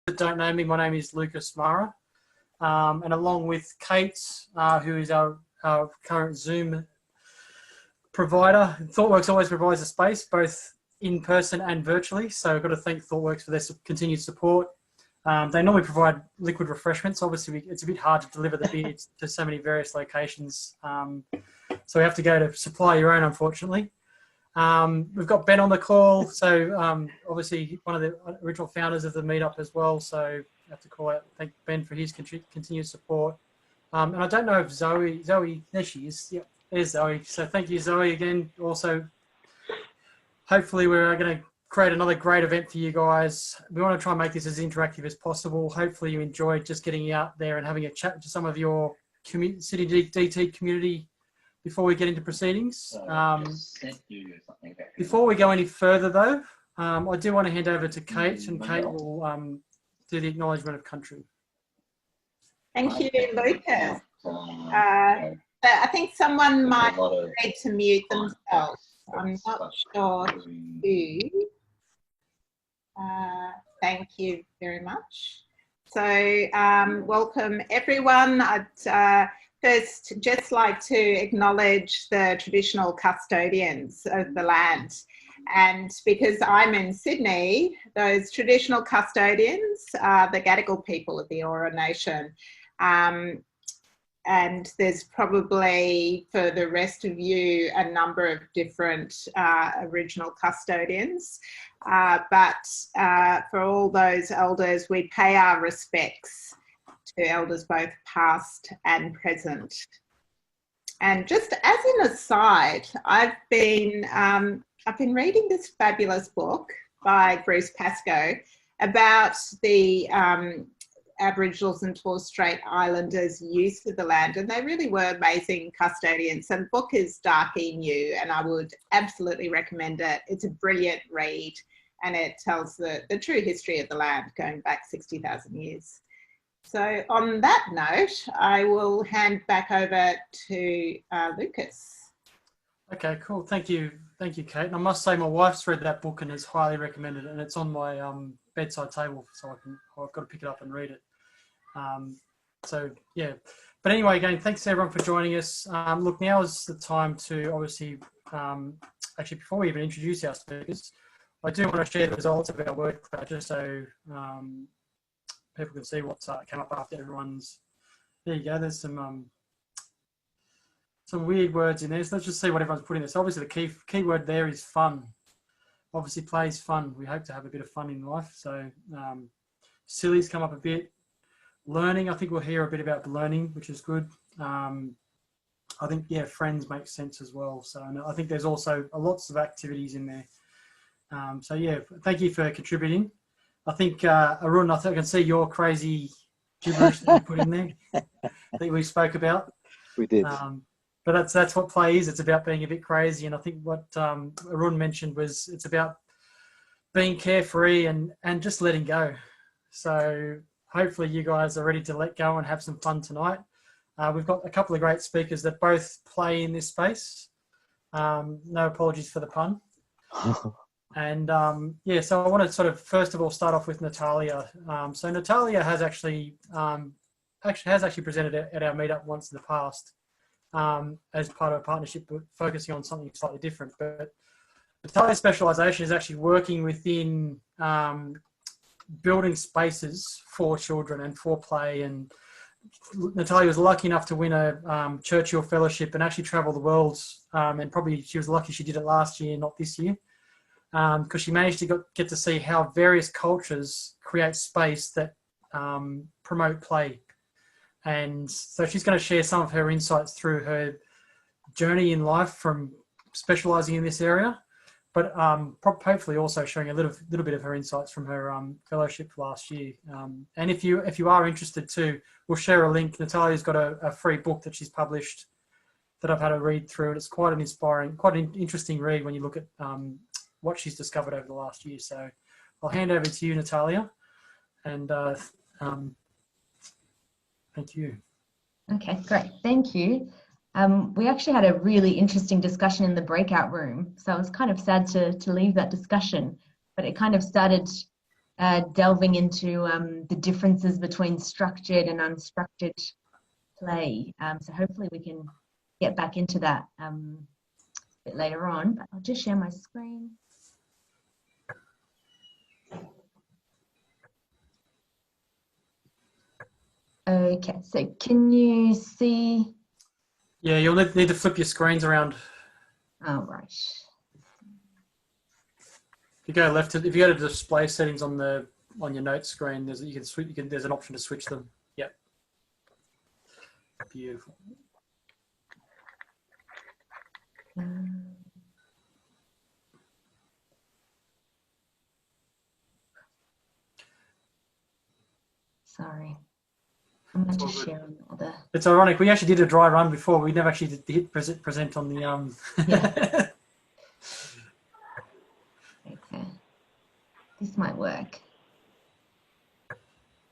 that don't know me, my name is Lucas Mara, and along with Kate, who is our current Zoom provider. ThoughtWorks always provides a space, both in person and virtually, so I've got to thank ThoughtWorks for their continued support. They normally provide liquid refreshments. Obviously, it's a bit hard to deliver the beers to so many various locations, so we have to go to supply your own, unfortunately. We've got Ben on the call, so obviously one of the original founders of the meetup as well, so I have to thank Ben for his continued support. And I don't know if Zoe, there she is. Yep, there's Zoe. So thank you, Zoe, again. Also, hopefully we're going to create another great event for you guys. We want to try and make this as interactive as possible. Hopefully you enjoyed just getting out there and having a chat to some of your SydDT community before we get into proceedings. Before we go any further though, I do want to hand over to Kate, and Kate will do the acknowledgement of country. Thank you, Lucas. I think someone might need to mute themselves. I'm not sure who. Thank you very much. So welcome everyone. I'd first just like to acknowledge the traditional custodians of the land. And because I'm in Sydney, those traditional custodians are the Gadigal people of the Eora Nation. And there's probably, for the rest of you, a number of different original custodians. But for all those elders, we pay our respects to elders both past and present. And just as an aside, I've been reading this fabulous book by Bruce Pascoe about the Aboriginals and Torres Strait Islanders' use of the land, and they really were amazing custodians. And the book is dark new, and I would absolutely recommend it. It's a brilliant read, and it tells the true history of the land going back 60,000 years. So on that note, I will hand back over to Lucas. Okay, cool. Thank you, Kate. And I must say, my wife's read that book and has highly recommended it, and it's on my bedside table, so I've got to pick it up and read it. So yeah, but anyway, again, thanks everyone for joining us. Look, now is the time to obviously, actually, before we even introduce our speakers, I do want to share the results of our work just so people can see what's come up after everyone's. There you go. There's some weird words in there. So let's just see what everyone's putting there. So obviously the key word there is fun. Obviously play is fun. We hope to have a bit of fun in life. So silly's come up a bit. Learning, I think we'll hear a bit about learning, which is good. I think, yeah, friends make sense as well. So I think there's also lots of activities in there. So yeah, thank you for contributing. I think, Arun, I can see your crazy gibberish that you put in there. I think we spoke about. We did. But that's what play is. It's about being a bit crazy. And I think what Arun mentioned was it's about being carefree and just letting go. So hopefully you guys are ready to let go and have some fun tonight. We've got a couple of great speakers that both play in this space. No apologies for the pun. And yeah, so I want to sort of first of all start off with Natalia. So Natalia has actually presented at our meetup once in the past as part of a partnership, but focusing on something slightly different. But Natalia's specialisation is actually working within building spaces for children and for play. And Natalia was lucky enough to win a Churchill Fellowship and actually travel the world. And probably she was lucky she did it last year, not this year. Because she managed to get to see how various cultures create space that promote play. And so she's going to share some of her insights through her journey in life from specialising in this area, but hopefully also showing a little bit of her insights from her fellowship last year. And if you are interested too, we'll share a link. Natalia's got a free book that she's published that I've had a read through, and it's quite an inspiring, quite an interesting read when you look at what she's discovered over the last year. So I'll hand over to you, Natalia, and thank you. Okay, great. Thank you. We actually had a really interesting discussion in the breakout room. So I was kind of sad to leave that discussion, but it kind of started delving into the differences between structured and unstructured play. So hopefully we can get back into that a bit later on, but I'll just share my screen. Okay, so can you see? Yeah, you'll need to flip your screens around. Oh, right. If you go left, if you go to display settings on your notes screen, there's there's an option to switch them. Yep. Beautiful. Sorry. I'm not just sharing all the... It's ironic. We actually did a dry run before. We never actually did hit present on the Yeah. Okay. This might work.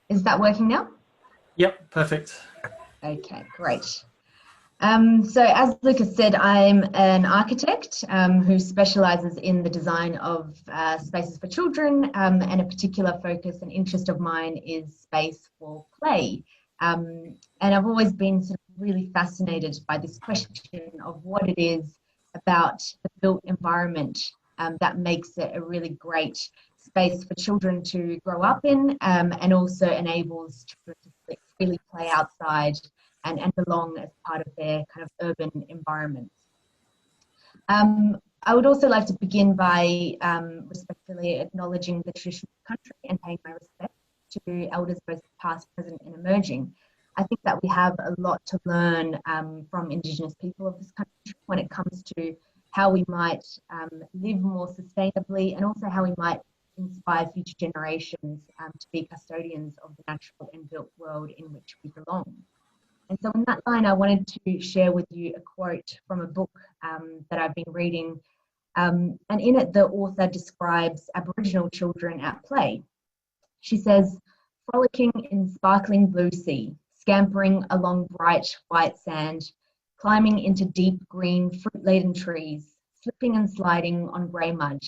Is that working now? Yep, perfect. Okay, great. So as Lucas said, I'm an architect who specialises in the design of spaces for children, and a particular focus and interest of mine is space for play. And I've always been sort of really fascinated by this question of what it is about the built environment that makes it a really great space for children to grow up in, and also enables children to really play outside and belong as part of their kind of urban environments. I would also like to begin by respectfully acknowledging the traditional country and paying my respect to elders both past, present and emerging. I think that we have a lot to learn from Indigenous people of this country when it comes to how we might live more sustainably, and also how we might inspire future generations to be custodians of the natural and built world in which we belong. And so in that line, I wanted to share with you a quote from a book that I've been reading. And in it, the author describes Aboriginal children at play. She says, "Frolicking in sparkling blue sea, scampering along bright white sand, climbing into deep green fruit-laden trees, slipping and sliding on grey mud.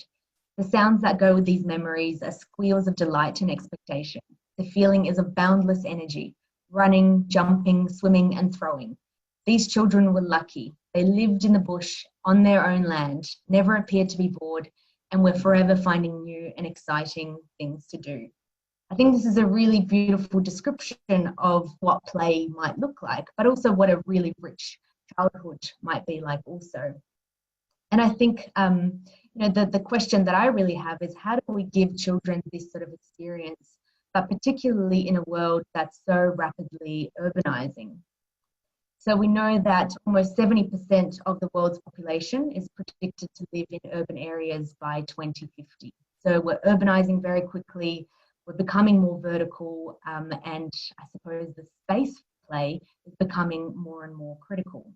The sounds that go with these memories are squeals of delight and expectation. The feeling is of boundless energy, running, jumping, swimming and throwing. These children were lucky. They lived in the bush on their own land, never appeared to be bored, and were forever finding new and exciting things to do." I think this is a really beautiful description of what play might look like, but also what a really rich childhood might be like also. And I think the question that I really have is, how do we give children this sort of experience, but particularly in a world that's so rapidly urbanizing? So we know that almost 70% of the world's population is predicted to live in urban areas by 2050. So we're urbanizing very quickly, we're becoming more vertical, and I suppose the space play is becoming more and more critical.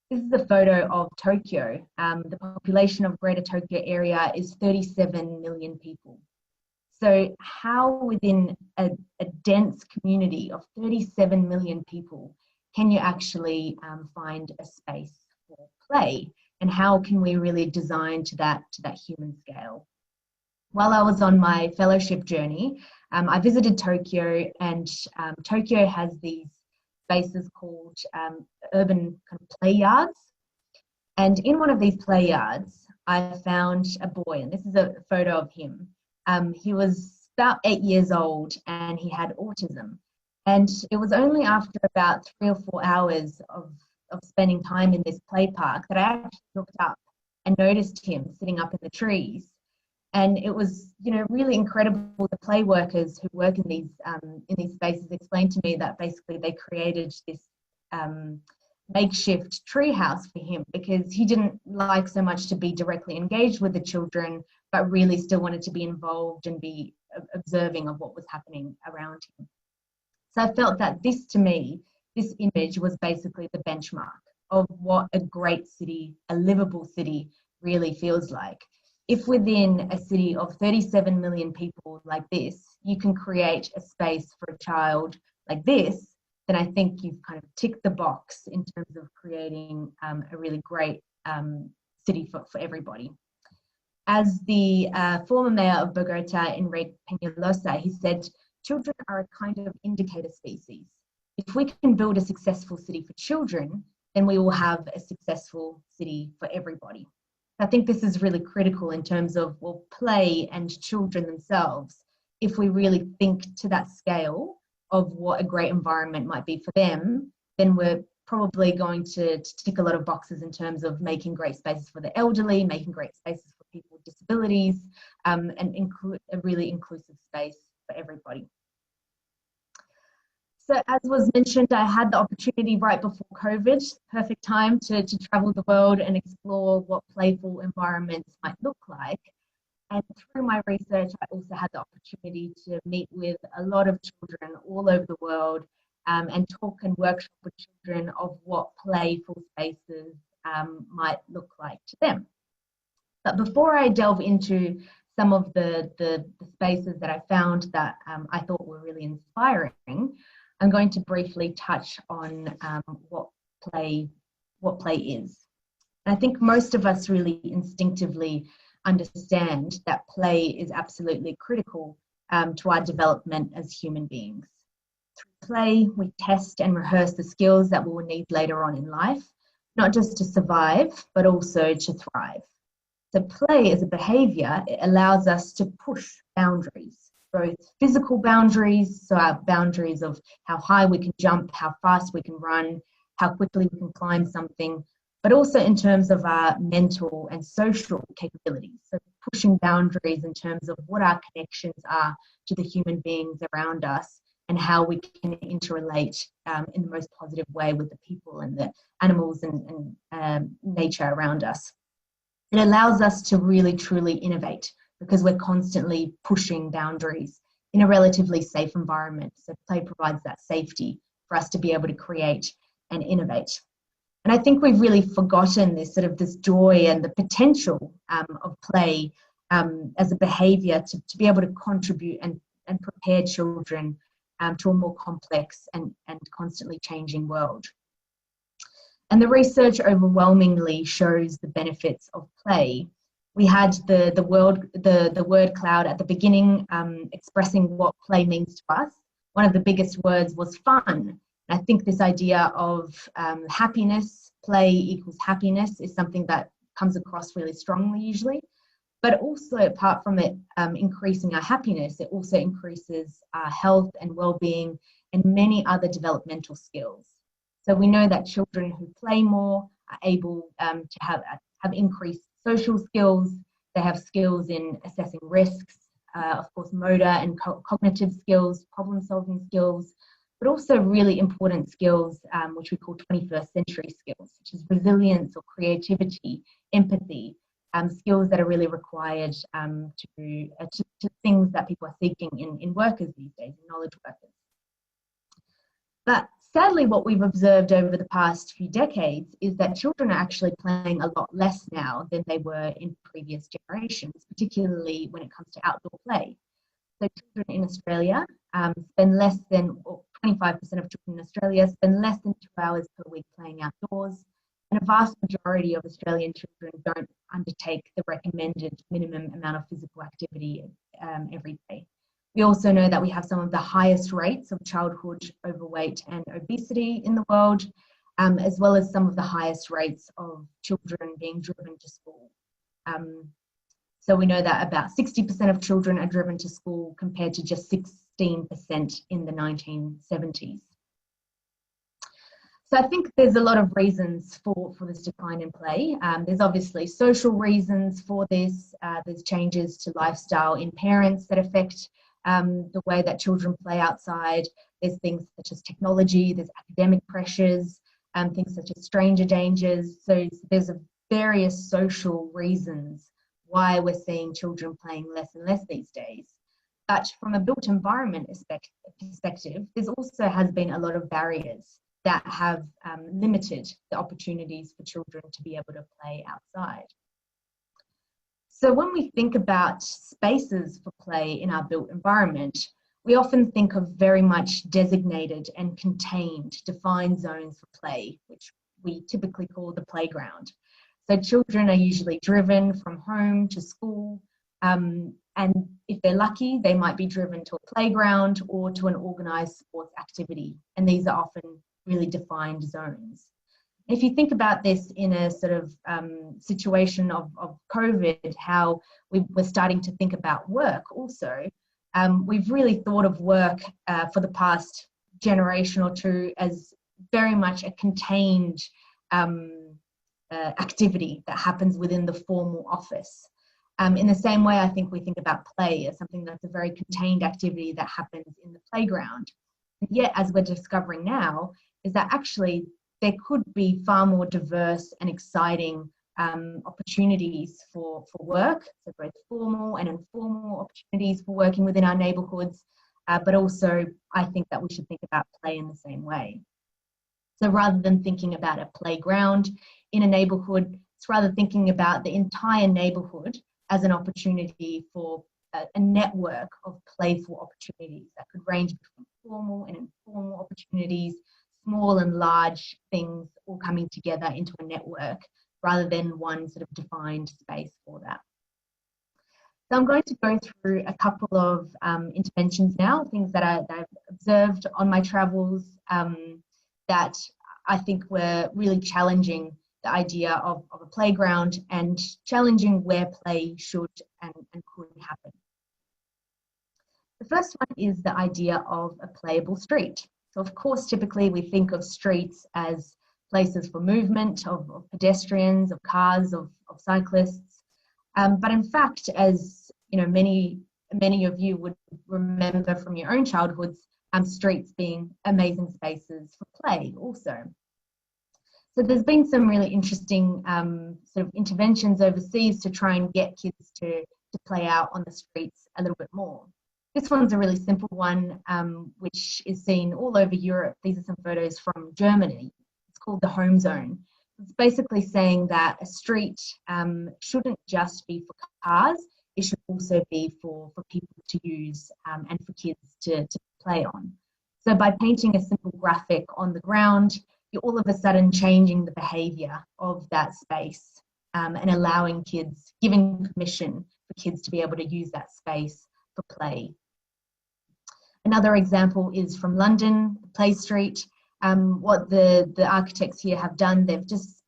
This is a photo of Tokyo. The population of Greater Tokyo area is 37 million people. So how within a dense community of 37 million people can you actually find a space for play? And how can we really design to that human scale? While I was on my fellowship journey, I visited Tokyo, and Tokyo has these spaces called urban kind of play yards. And in one of these play yards, I found a boy, and this is a photo of him. He was about 8 years old and he had autism. And it was only after about 3 or 4 hours of spending time in this play park that I actually looked up and noticed him sitting up in the trees. And it was, really incredible. The play workers who work in these spaces explained to me that basically they created this makeshift tree house for him, because he didn't like so much to be directly engaged with the children, but really still wanted to be involved and be observing of what was happening around him. So I felt that this image was basically the benchmark of what a great city, a livable city, really feels like. If within a city of 37 million people like this, you can create a space for a child like this, then I think you've kind of ticked the box in terms of creating a really great city for everybody. As the former mayor of Bogota, Enrique Peñalosa, he said, children are a kind of indicator species. If we can build a successful city for children, then we will have a successful city for everybody. I think this is really critical in terms of, well, play and children themselves. If we really think to that scale of what a great environment might be for them, then we're probably going to tick a lot of boxes in terms of making great spaces for the elderly, making great spaces for people with disabilities, and a really inclusive space for everybody. So as was mentioned, I had the opportunity right before COVID, perfect time to travel the world and explore what playful environments might look like. And through my research, I also had the opportunity to meet with a lot of children all over the world and talk and workshop with children of what playful spaces might look like to them. But before I delve into some of the spaces that I found that I thought were really inspiring, I'm going to briefly touch on what play is. And I think most of us really instinctively understand that play is absolutely critical to our development as human beings. Through play, we test and rehearse the skills that we will need later on in life, not just to survive, but also to thrive. So play as a behavior, it allows us to push boundaries, both physical boundaries, so our boundaries of how high we can jump, how fast we can run, how quickly we can climb something, but also in terms of our mental and social capabilities. So pushing boundaries in terms of what our connections are to the human beings around us and how we can interrelate in the most positive way with the people and the animals and nature around us. It allows us to really truly innovate because we're constantly pushing boundaries in a relatively safe environment. So play provides that safety for us to be able to create and innovate. And I think we've really forgotten this joy and the potential of play as a behavior to be able to contribute and prepare children to a more complex and constantly changing world. And the research overwhelmingly shows the benefits of play. We had the word cloud at the beginning expressing what play means to us. One of the biggest words was fun. I think this idea of happiness, play equals happiness, is something that comes across really strongly usually. But also, apart from it increasing our happiness, it also increases our health and well-being and many other developmental skills. So we know that children who play more are able to have increased social skills. They have skills in assessing risks, of course, motor and cognitive skills, problem-solving skills, but also really important skills, which we call 21st century skills, such as resilience or creativity, empathy, skills that are really required to things that people are seeking in workers these days, in knowledge workers. But sadly, what we've observed over the past few decades is that children are actually playing a lot less now than they were in previous generations, particularly when it comes to outdoor play. So children in Australia spend less than, or 25% of children in Australia spend less than 2 hours per week playing outdoors, and a vast majority of Australian children don't undertake the recommended minimum amount of physical activity every day. We also know that we have some of the highest rates of childhood overweight and obesity in the world, as well as some of the highest rates of children being driven to school. So we know that about 60% of children are driven to school compared to just 16% in the 1970s. So I think there's a lot of reasons for this decline in play. There's obviously social reasons for this. There's changes to lifestyle in parents that affect the way that children play outside. There's things such as technology, there's academic pressures, things such as stranger dangers. So there's various social reasons why we're seeing children playing less and less these days. But from a built environment perspective, there also has been a lot of barriers that have limited the opportunities for children to be able to play outside. So when we think about spaces for play in our built environment, we often think of very much designated and contained, defined zones for play, which we typically call the playground. So children are usually driven from home to school, and if they're lucky, they might be driven to a playground or to an organised sports activity, and these are often really defined zones. If you think about this in a sort of situation of COVID, how we're starting to think about work also, we've really thought of work for the past generation or two as very much a contained activity that happens within the formal office. In the same way, I think we think about play as something that's a very contained activity that happens in the playground. And yet, as we're discovering now, is that actually there could be far more diverse and exciting opportunities for work, so both formal and informal opportunities for working within our neighbourhoods, but also I think that we should think about play in the same way. So rather than thinking about a playground in a neighbourhood, it's rather thinking about the entire neighbourhood as an opportunity for a network of playful opportunities that could range between formal and informal opportunities, small and large things all coming together into a network rather than one sort of defined space for that. So I'm going to go through a couple of interventions now, things that I've observed on my travels that I think were really challenging the idea of a playground and challenging where play should and could happen. The first one is the idea of a playable street. So of course, typically we think of streets as places for movement of pedestrians, of cars, of cyclists. But in fact, as you know, many of you would remember from your own childhoods, streets being amazing spaces for play also. So there's been some really interesting sort of interventions overseas to try and get kids to play out on the streets a little bit more. This one's a really simple one, which is seen all over Europe. These are some photos from Germany. It's called the home zone. It's basically saying that a street shouldn't just be for cars, it should also be for people to use and for kids to play on. So by painting a simple graphic on the ground, you're all of a sudden changing the behaviour of that space and allowing kids, giving permission for kids to be able to use that space for play. Another example is from London, Play Street. What the architects here have done, they've just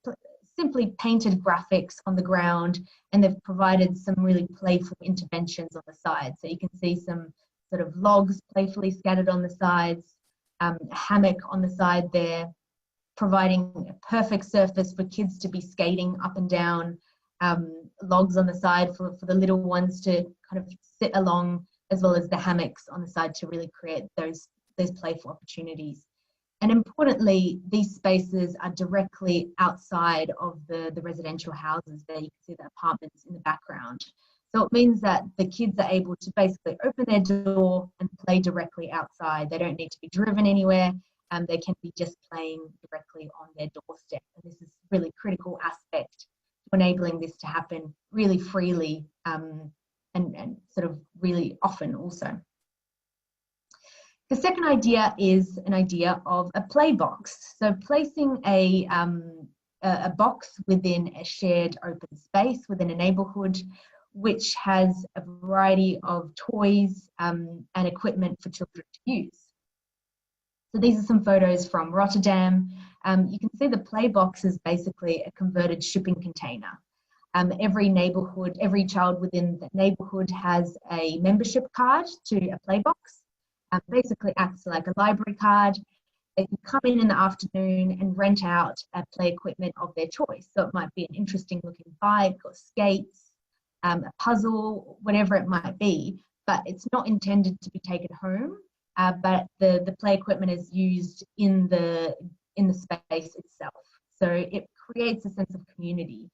simply painted graphics on the ground and they've provided some really playful interventions on the side. So you can see some sort of logs playfully scattered on the sides, a hammock on the side there, providing a perfect surface for kids to be skating up and down, logs on the side for the little ones to kind of sit along, as well as the hammocks on the side to really create those playful opportunities. And importantly, these spaces are directly outside of the residential houses there. You can see the apartments in the background. So it means that the kids are able to basically open their door and play directly outside. They don't need to be driven anywhere. They can be just playing directly on their doorstep. And this is a really critical aspect to enabling this to happen really freely and sort of really often also. The second idea is an idea of a play box. So placing a box within a shared open space within a neighbourhood, which has a variety of toys and equipment for children to use. So these are some photos from Rotterdam. You can see the play box is basically a converted shipping container. Every neighbourhood, every child within the neighbourhood has a membership card to a play box. Basically acts like a library card. They can come in the afternoon and rent out play equipment of their choice. So it might be an interesting looking bike or skates, a puzzle, whatever it might be, but it's not intended to be taken home. But the play equipment is used in the space itself. So it creates a sense of community.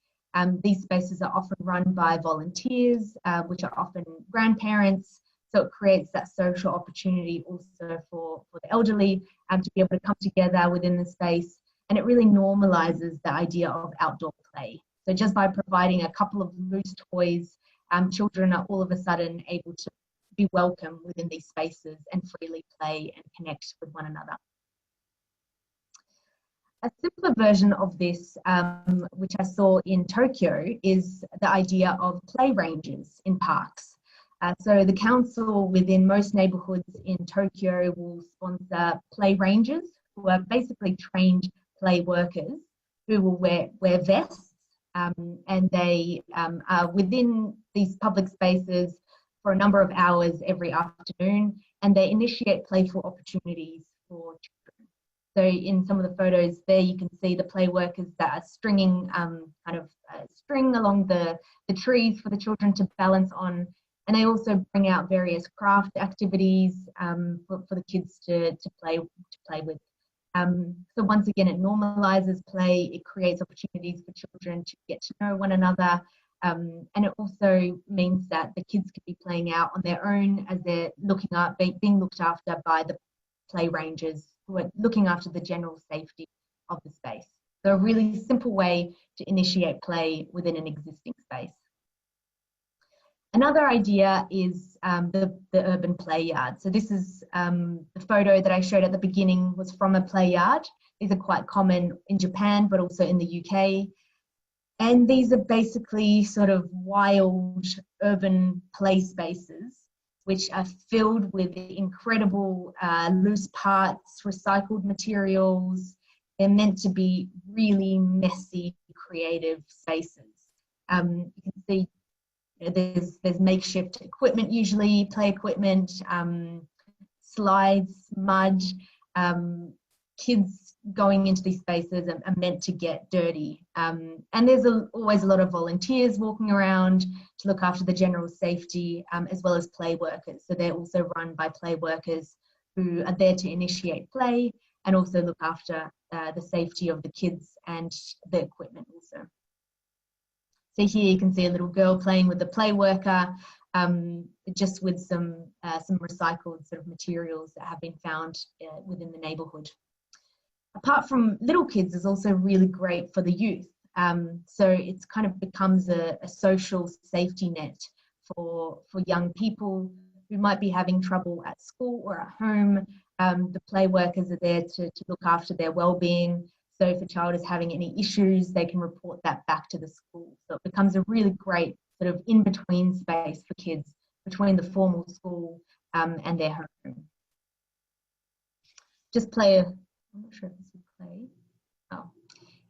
These spaces are often run by volunteers, which are often grandparents. So it creates that social opportunity also for the elderly to be able to come together within the space. And it really normalizes the idea of outdoor play. So just by providing a couple of loose toys, children are all of a sudden able to be welcome within these spaces and freely play and connect with one another. A simpler version of this, which I saw in Tokyo, is the idea of play ranges in parks. So the council within most neighbourhoods in Tokyo will sponsor play ranges, who are basically trained play workers who will wear vests, and they are within these public spaces for a number of hours every afternoon, and they initiate playful opportunities for children. So in some of the photos there, you can see the play workers that are stringing string along the trees for the children to balance on. And they also bring out various craft activities for the kids to play with. So once again, it normalizes play. It creates opportunities for children to get to know one another. And it also means that the kids can be playing out on their own as they're being looked after by the play rangers who are looking after the general safety of the space. So a really simple way to initiate play within an existing space. Another idea is the urban play yard. So this is the photo that I showed at the beginning was from a play yard. These are quite common in Japan, but also in the UK. And these are basically sort of wild urban play spaces, which are filled with incredible loose parts, recycled materials. They're meant to be really messy, creative spaces. You can see there's makeshift equipment, usually play equipment, slides, mud. Kids going into these spaces are meant to get dirty. And there's always a lot of volunteers walking around to look after the general safety, as well as play workers. So they're also run by play workers who are there to initiate play and also look after the safety of the kids and the equipment also. So here you can see a little girl playing with the play worker, just with some recycled sort of materials that have been found within the neighbourhood. Apart from little kids, is also really great for the youth. So it's kind of becomes a social safety net for young people who might be having trouble at school or at home. The play workers are there to look after their well-being. So if a child is having any issues, they can report that back to the school. So it becomes a really great sort of in-between space for kids between the formal school and their home. Just play a, I'm not sure if this will play. Oh,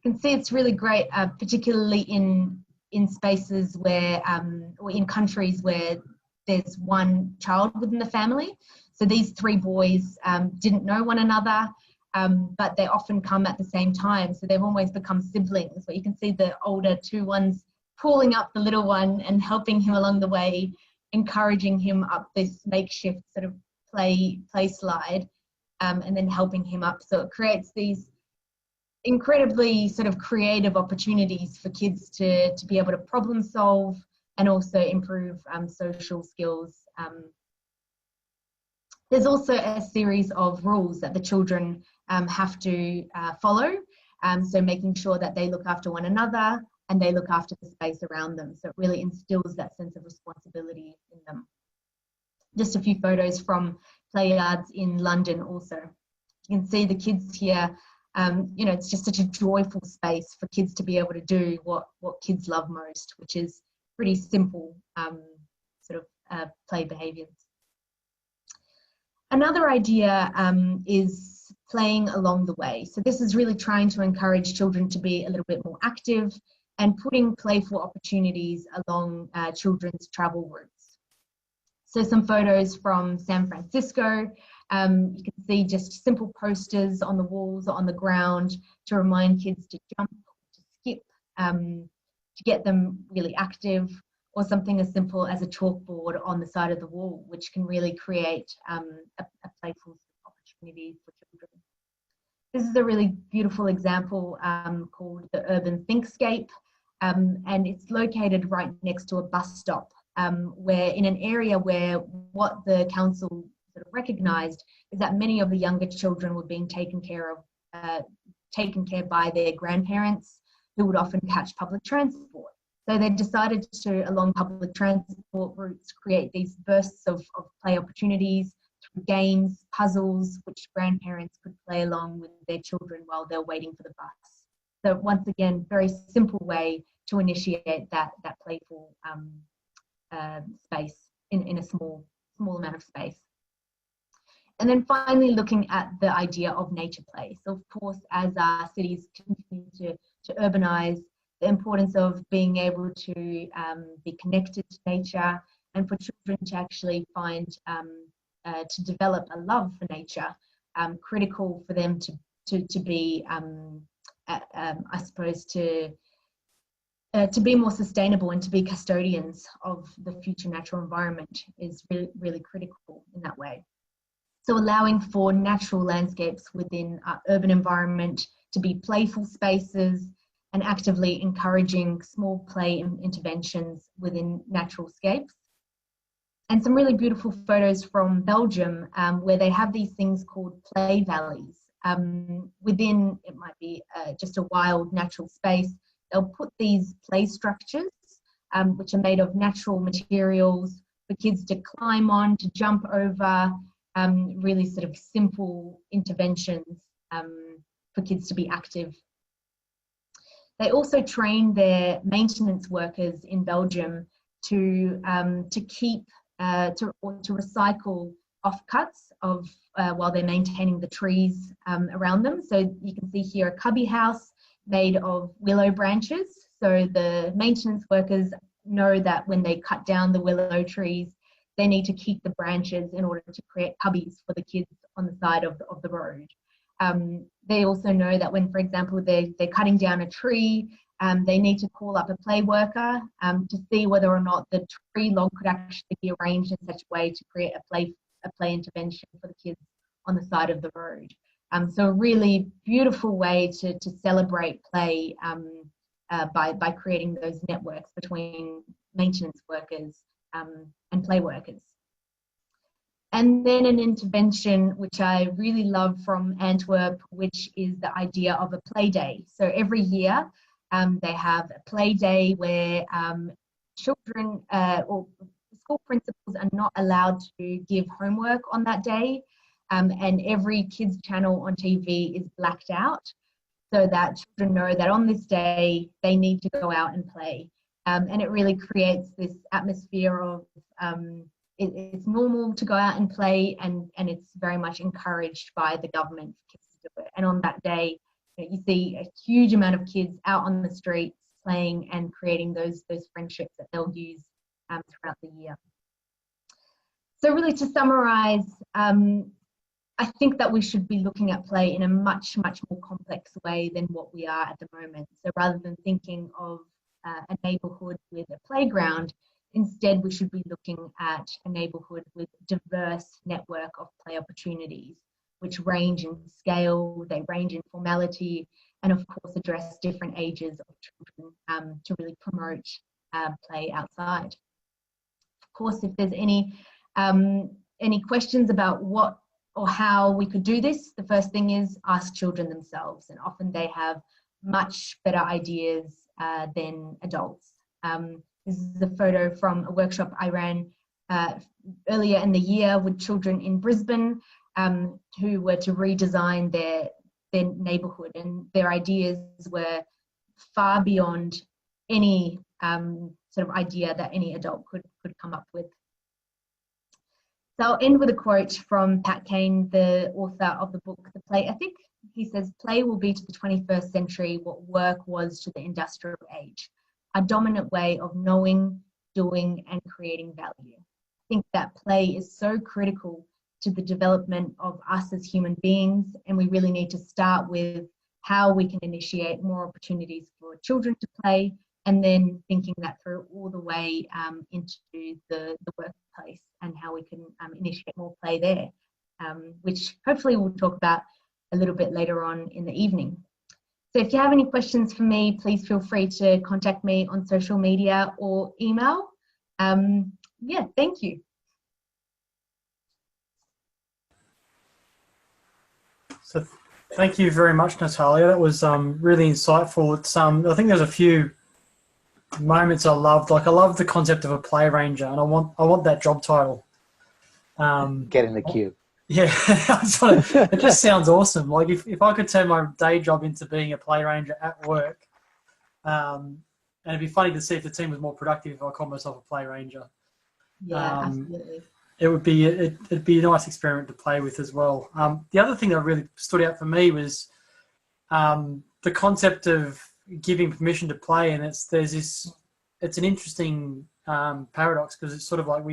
you can see it's really great, particularly in spaces where, or in countries where there's one child within the family. So these three boys didn't know one another. But they often come at the same time, so they've always become siblings. But you can see the older two ones pulling up the little one and helping him along the way, encouraging him up this makeshift sort of play slide, and then helping him up. So it creates these incredibly sort of creative opportunities for kids to be able to problem solve and also improve social skills. There's also a series of rules that the children have to follow. So making sure that they look after one another and they look after the space around them. So it really instills that sense of responsibility in them. Just a few photos from play yards in London also. You can see the kids here, you know, it's just such a joyful space for kids to be able to do what kids love most, which is pretty simple sort of play behaviours. Another idea is playing along the way. So this is really trying to encourage children to be a little bit more active and putting playful opportunities along children's travel routes. So some photos from San Francisco. You can see just simple posters on the walls or on the ground to remind kids to jump, to skip, to get them really active, or something as simple as a chalkboard on the side of the wall, which can really create a playful opportunity for children. This is a really beautiful example called the Urban Thinkscape, and it's located right next to a bus stop, where in an area where what the council sort of recognised is that many of the younger children were being taken care by their grandparents, who would often catch public transport. So they decided to, along public transport routes, create these bursts of play opportunities games, puzzles, which grandparents could play along with their children while they're waiting for the bus. So once again, very simple way to initiate that playful space in a small amount of space. And then finally, looking at the idea of nature play. So of course, as our cities continue to urbanize, the importance of being able to be connected to nature, and for children to actually find, to develop a love for nature, critical for them to be, I suppose, to be more sustainable and to be custodians of the future natural environment is really, really critical in that way. So allowing for natural landscapes within our urban environment to be playful spaces, and actively encouraging small play interventions within natural scapes. And some really beautiful photos from Belgium, where they have these things called play valleys. Within, it might be just a wild natural space, they'll put these play structures, which are made of natural materials for kids to climb on, to jump over, really sort of simple interventions for kids to be active. They also train their maintenance workers in Belgium to keep to recycle offcuts of while they're maintaining the trees around them. So you can see here a cubby house made of willow branches. So the maintenance workers know that when they cut down the willow trees, they need to keep the branches in order to create cubbies for the kids on the side of the road. They also know that when, for example, they're cutting down a tree, they need to call up a play worker to see whether or not the tree log could actually be arranged in such a way to create a play intervention for the kids on the side of the road. So a really beautiful way to celebrate play by creating those networks between maintenance workers and play workers. And then an intervention which I really love from Antwerp, which is the idea of a play day. So every year they have a play day where children or school principals are not allowed to give homework on that day, and every kids channel on TV is blacked out so that children know that on this day they need to go out and play. And it really creates this atmosphere of it's normal to go out and play, and it's very much encouraged by the government for kids to do it. And on that day, you see a huge amount of kids out on the streets playing and creating those friendships that they'll use throughout the year. So really, to summarize, I think that we should be looking at play in a much, much more complex way than what we are at the moment. So rather than thinking of a neighbourhood with a playground, instead we should be looking at a neighbourhood with diverse network of play opportunities, which range in scale, they range in formality, and of course address different ages of children to really promote play outside. Of course, if there's any questions about what or how we could do this, the first thing is ask children themselves, and often they have much better ideas than adults. This is a photo from a workshop I ran earlier in the year with children in Brisbane who were to redesign their neighbourhood, and their ideas were far beyond any sort of idea that any adult could come up with. So I'll end with a quote from Pat Kane, the author of the book, The Play Ethic. He says, "Play will be to the 21st century what work was to the industrial age, a dominant way of knowing, doing, and creating value." I think that play is so critical to the development of us as human beings, and we really need to start with how we can initiate more opportunities for children to play, and then thinking that through all the way into the workplace and how we can initiate more play there, which hopefully we'll talk about a little bit later on in the evening. So if you have any questions for me, please feel free to contact me on social media or email. Yeah, thank you. So thank you very much, Natalia. That was really insightful. It's I think there's a few moments I loved. Like I love the concept of a play ranger, and I want that job title. Get in the queue. Yeah, it just sounds awesome. Like if I could turn my day job into being a play ranger at work, and it'd be funny to see if the team was more productive if I called myself a play ranger. Yeah, absolutely. It'd be a nice experiment to play with as well. The other thing that really stood out for me was the concept of giving permission to play, and it's an interesting paradox, because it's sort of like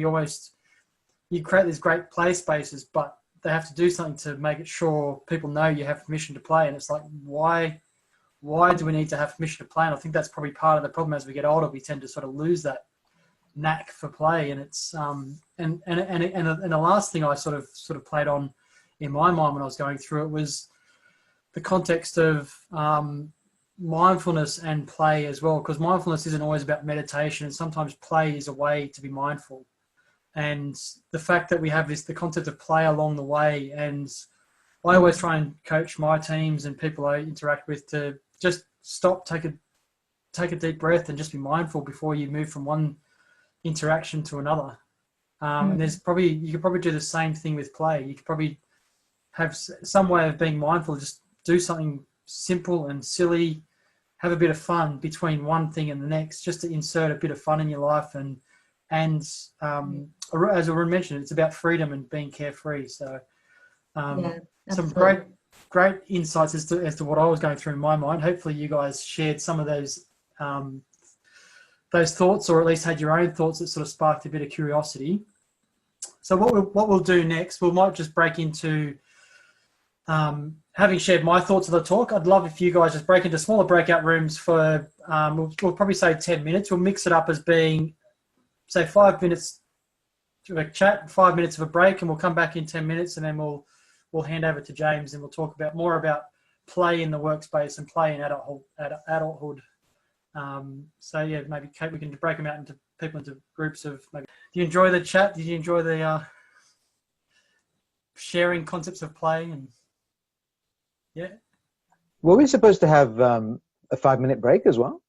you create these great play spaces, but they have to do something to make it sure people know you have permission to play. And it's like, why do we need to have permission to play? And I think that's probably part of the problem. As we get older, we tend to sort of lose that knack for play. And it's and the last thing I sort of played on in my mind when I was going through it was the context of mindfulness and play as well, because mindfulness isn't always about meditation, and sometimes play is a way to be mindful. And the fact that we have the concept of play along the way, and I always try and coach my teams and people I interact with to just stop, take a deep breath, and just be mindful before you move from one interaction to another. And you could probably do the same thing with play. You could probably have some way of being mindful, just do something simple and silly, have a bit of fun between one thing and the next, just to insert a bit of fun in your life. And as Arun mentioned, it's about freedom and being carefree. So some great insights as to what I was going through in my mind. Hopefully you guys shared some of those thoughts, or at least had your own thoughts that sort of sparked a bit of curiosity. So what we'll do next, we might just break into having shared my thoughts of the talk. I'd love if you guys just break into smaller breakout rooms for we'll probably say 10 minutes. We'll mix it up as being, say, 5 minutes to a chat, 5 minutes of a break, and we'll come back in 10 minutes, and then we'll hand over to James, and we'll talk more about play in the workspace and play in adulthood. So yeah, maybe Kate, we can break them out into groups of maybe. Do you enjoy the chat? Did you enjoy the sharing concepts of play? And yeah, were we supposed to have a 5-minute break as well?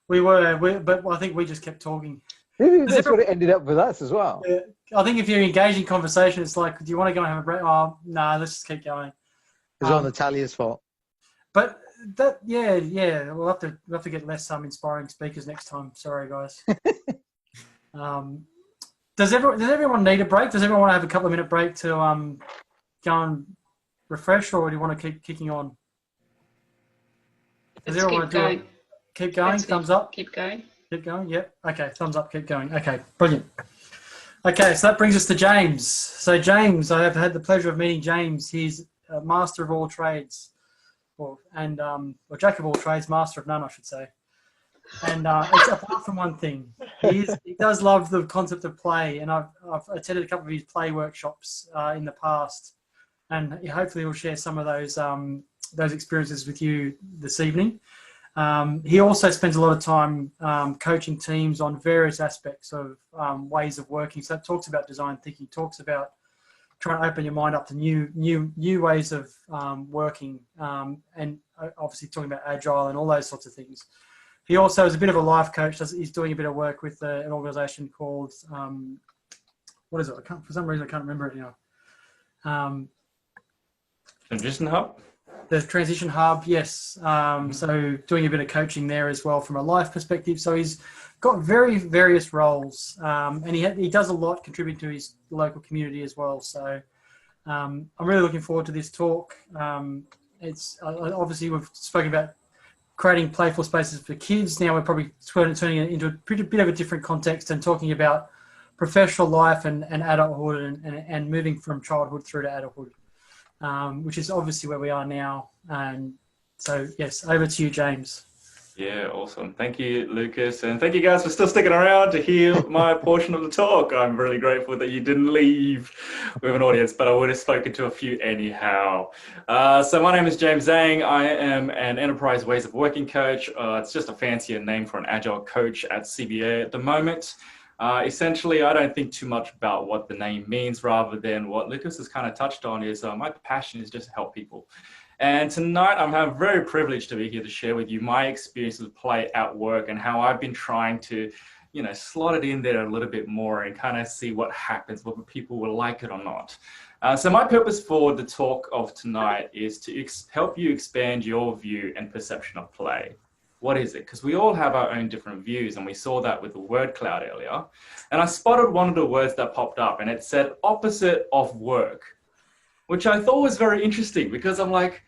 We were, but I think we just kept talking. That's what it ended up with us as well. Yeah, I think if you're engaging in conversation, it's like, do you want to go and have a break? Oh, no, let's just keep going. It's all Natalia's fault. But that, yeah, we'll have to get less inspiring speakers next time. Sorry, guys. Does everyone need a break? Does everyone want to have a couple of minute break to go and refresh, or do you want to keep kicking on? Does everyone want to keep going? Thumbs up. Keep going. Keep going. Yep. Okay. Thumbs up. Keep going. Okay. Brilliant. Okay. So that brings us to James. So James, I have had the pleasure of meeting James. He's a master of all trades, or jack of all trades, master of none, I should say. And it's apart from one thing, he does love the concept of play, and I've attended a couple of his play workshops in the past, and hopefully he'll share some of those experiences with you this evening. He also spends a lot of time coaching teams on various aspects of ways of working. So it talks about design thinking, talks about trying to open your mind up to new ways of working, and obviously talking about agile and all those sorts of things. He also is a bit of a life coach. He's doing a bit of work with an organisation called, what is it? For some reason, I can't remember it now. Transition Hub? The Transition Hub, yes. So doing a bit of coaching there as well from a life perspective. So he's got various roles, and he does a lot contributing to his local community as well. So I'm really looking forward to this talk. It's obviously we've spoken about creating playful spaces for kids. Now we're probably turning it into a bit of a different context and talking about professional life and adulthood and moving from childhood through to adulthood, which is obviously where we are now. And so, yes, over to you, James. Yeah, awesome. Thank you, Lucas. And thank you guys for still sticking around to hear my portion of the talk. I'm really grateful that you didn't leave with an audience, but I would have spoken to a few anyhow. So my name is James Zhang. I am an enterprise ways of working coach. It's just a fancier name for an agile coach at CBA at the moment. Essentially, I don't think too much about what the name means, rather than what Lucas has kind of touched on is my passion is just to help people. And tonight I'm very privileged to be here to share with you my experience of play at work and how I've been trying to, slot it in there a little bit more and kind of see what happens, whether people will like it or not. So my purpose for the talk of tonight is to help you expand your view and perception of play. What is it? Because we all have our own different views, and we saw that with the word cloud earlier. And I spotted one of the words that popped up, and it said opposite of work, which I thought was very interesting, because I'm like,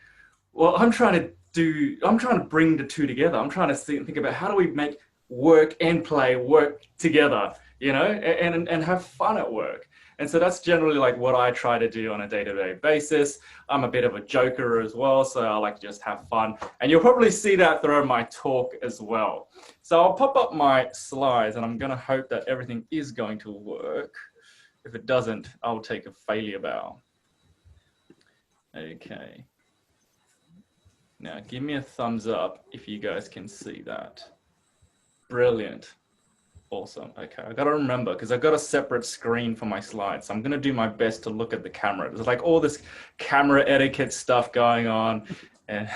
well, I'm trying to bring the two together. I'm trying to think about how do we make work and play work together, you know, and have fun at work. And so that's generally like what I try to do on a day-to-day basis. I'm a bit of a joker as well, so I like to just have fun. And you'll probably see that throughout my talk as well. So I'll pop up my slides, and I'm going to hope that everything is going to work. If it doesn't, I'll take a failure bow. Okay. Now, give me a thumbs up if you guys can see that. Brilliant. Awesome. Okay, I got to remember, because I've got a separate screen for my slides. So I'm going to do my best to look at the camera. There's like all this camera etiquette stuff going on. And,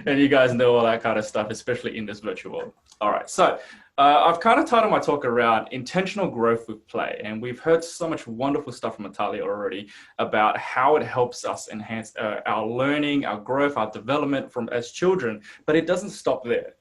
and you guys know all that kind of stuff, especially in this virtual world. All right, so I've kind of titled my talk around intentional growth with play. And we've heard so much wonderful stuff from Natalia already about how it helps us enhance our learning, our growth, our development as children, but it doesn't stop there.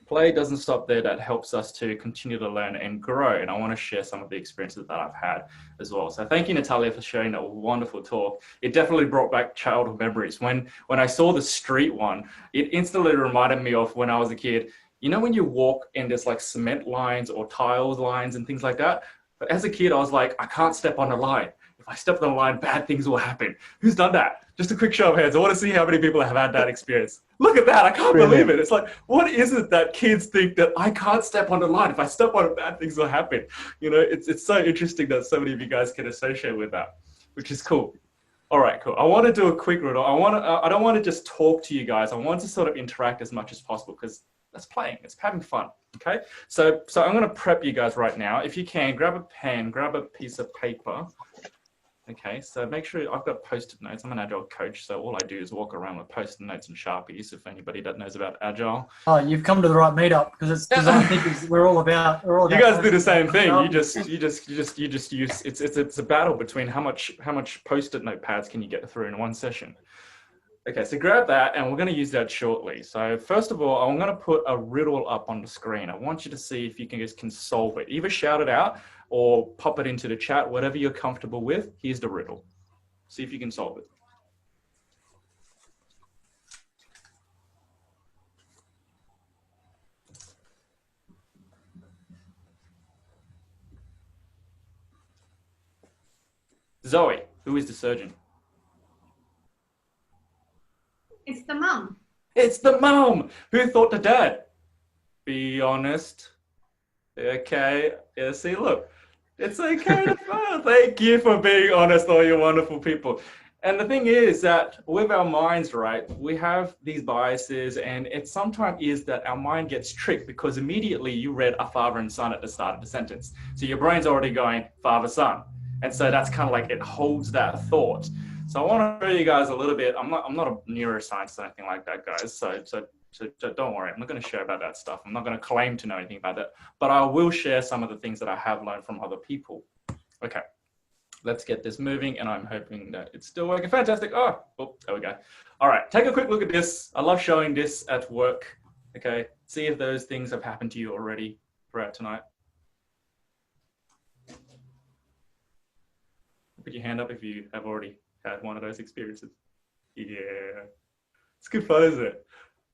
Play doesn't stop there. That helps us to continue to learn and grow. And I want to share some of the experiences that I've had as well. So thank you, Natalia, for sharing that wonderful talk. It definitely brought back childhood memories. When I saw the street one, it instantly reminded me of when I was a kid. You know, when you walk and there's like cement lines or tiles lines and things like that? But as a kid, I was like, I can't step on the line. If I step on the line, bad things will happen. Who's done that? Just a quick show of hands. I want to see how many people have had that experience. Look at that. I can't believe it. It's like, what is it that kids think that I can't step on the line? If I step on it, bad things will happen. You know, it's so interesting that so many of you guys can associate with that, which is cool. All right, cool. I want to do a quick riddle. I don't want to just talk to you guys. I want to sort of interact as much as possible, because that's playing. It's having fun. Okay. So I'm going to prep you guys right now. If you can, grab a pen, grab a piece of paper. Okay, so make sure I've got Post-it notes. I'm an Agile coach, so all I do is walk around with Post-it notes and Sharpies. If anybody that knows about Agile. Oh, you've come to the right meetup, because I think we're all about. You guys do the same thing. You just use it's a battle between how much Post-it note pads can you get through in one session. Okay, so grab that, and we're going to use that shortly. So first of all, I'm going to put a riddle up on the screen. I want you to see if you can solve it. Either shout it out or pop it into the chat, whatever you're comfortable with. Here's the riddle. See if you can solve it. Zoe, who is the surgeon? It's the mum. It's the mum. Who thought the dad? Be honest. Okay. Yeah, see, look. It's okay to fail. Thank you for being honest, all you wonderful people. And the thing is that with our minds, right, we have these biases, and it sometimes is that our mind gets tricked because immediately you read a father and son at the start of the sentence. So your brain's already going father, son. And so that's kind of like it holds that thought. So I want to show you guys a little bit. I'm not a neuroscientist or anything like that, guys. So don't worry. I'm not going to share about that stuff. I'm not going to claim to know anything about that. But I will share some of the things that I have learned from other people. Okay, let's get this moving. And I'm hoping that it's still working. Fantastic. Oh, there we go. All right, take a quick look at this. I love showing this at work. Okay, see if those things have happened to you already throughout tonight. Put your hand up if you have already had one of those experiences. Yeah, it's good fun, isn't it?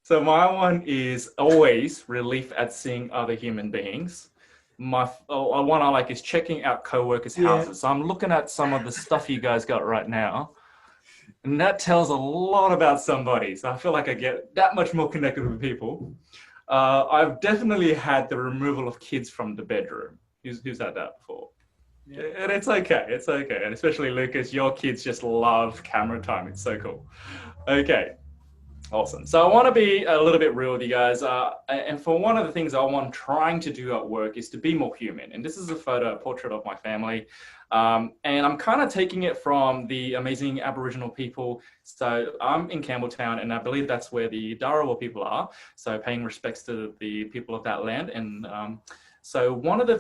So my one is always relief at seeing other human beings. One I like is checking out co-workers' houses. So I'm looking at some of the stuff you guys got right now, and that tells a lot about somebody. So I feel like I get that much more connected with people. I've definitely had the removal of kids from the bedroom. Who's had that before? Yeah. And it's okay, it's okay. And especially Lucas, your kids just love camera time. It's so cool. Okay, awesome. So I want to be a little bit real with you guys. And for one of the things I'm trying to do at work is to be more human. And this is a portrait of my family. And I'm kind of taking it from the amazing Aboriginal people. So I'm in Campbelltown, and I believe that's where the Dharawal people are. So paying respects to the people of that land. And so one of the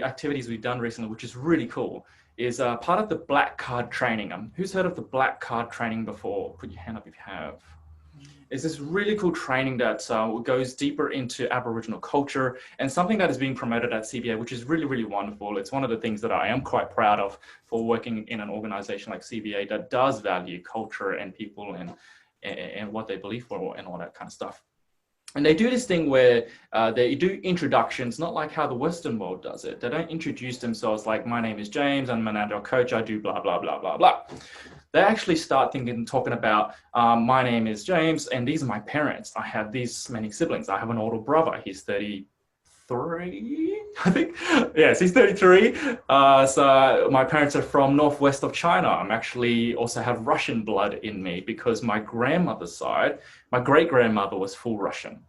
activities we've done recently, which is really cool, is part of the black card training. Who's heard of the black card training before? Put your hand up if you have. It's this really cool training that goes deeper into Aboriginal culture and something that is being promoted at CBA, which is really, really wonderful. It's one of the things that I am quite proud of for working in an organization like CBA that does value culture and people and what they believe for and all that kind of stuff. And they do this thing where they do introductions, not like how the Western world does it. They don't introduce themselves like, my name is James, I'm an agile coach, I do blah, blah, blah, blah, blah. They actually start talking about, my name is James, and these are my parents. I have these many siblings. I have an older brother. He's 33, I think. Yes, he's 33. So my parents are from northwest of China. I'm actually also have Russian blood in me because my grandmother's side, my great-grandmother was full Russian.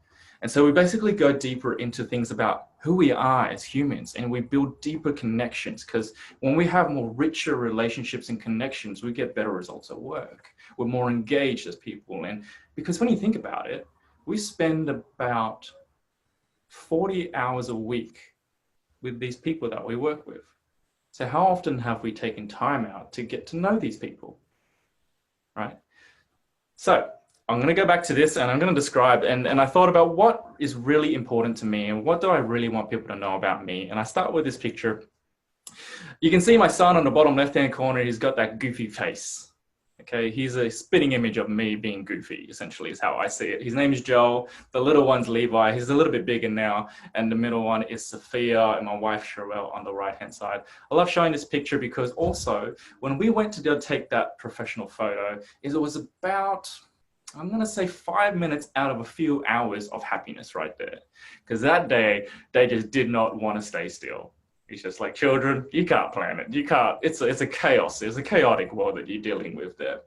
And so we basically go deeper into things about who we are as humans, and we build deeper connections, because when we have more richer relationships and connections, we get better results at work. We're more engaged as people. And because when you think about it, we spend about 40 hours a week with these people that we work with. So how often have we taken time out to get to know these people, right? So I'm going to go back to this and I'm going to describe, and I thought about what is really important to me and what do I really want people to know about me. And I start with this picture. You can see my son on the bottom left-hand corner. He's got that goofy face. Okay, he's a spitting image of me being goofy, essentially, is how I see it. His name is Joel. The little one's Levi. He's a little bit bigger now. And the middle one is Sophia and my wife, Sherelle, on the right-hand side. I love showing this picture because also, when we went to go take that professional photo, it was about, I'm going to say 5 minutes out of a few hours of happiness right there. Because that day, they just did not want to stay still. It's just like, children, you can't plan it. You can't, it's a chaos. It's a chaotic world that you're dealing with there.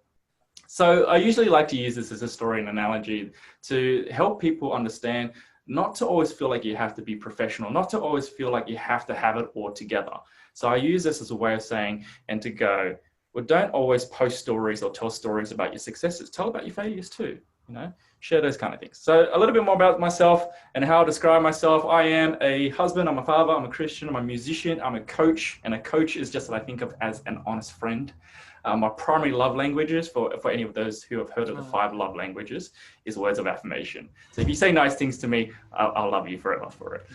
So I usually like to use this as a story and analogy to help people understand not to always feel like you have to be professional, not to always feel like you have to have it all together. So I use this as a way of saying, and to go, well, don't always post stories or tell stories about your successes. Tell about your failures too, you know, share those kind of things. So a little bit more about myself and how I describe myself. I am a husband, I'm a father, I'm a Christian, I'm a musician, I'm a coach. And a coach is just what I think of as an honest friend. My primary love languages, for any of those who have heard of the 5 love languages, is words of affirmation. So if you say nice things to me, I'll love you forever for it.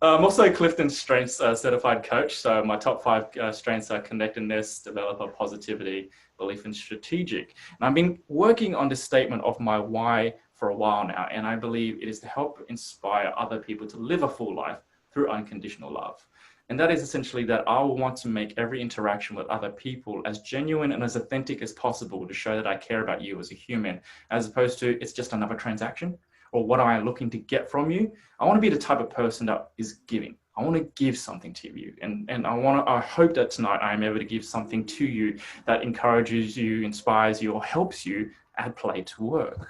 I'm also a Clifton Strengths certified coach. So my top 5 strengths are connectedness, developer, positivity, belief, and strategic. And I've been working on this statement of my why for a while now. And I believe it is to help inspire other people to live a full life through unconditional love. And that is essentially that I will want to make every interaction with other people as genuine and as authentic as possible to show that I care about you as a human, as opposed to it's just another transaction or what am I looking to get from you. I want to be the type of person that is giving. I want to give something to you. And I hope that tonight I am able to give something to you that encourages you, inspires you, or helps you add play to work.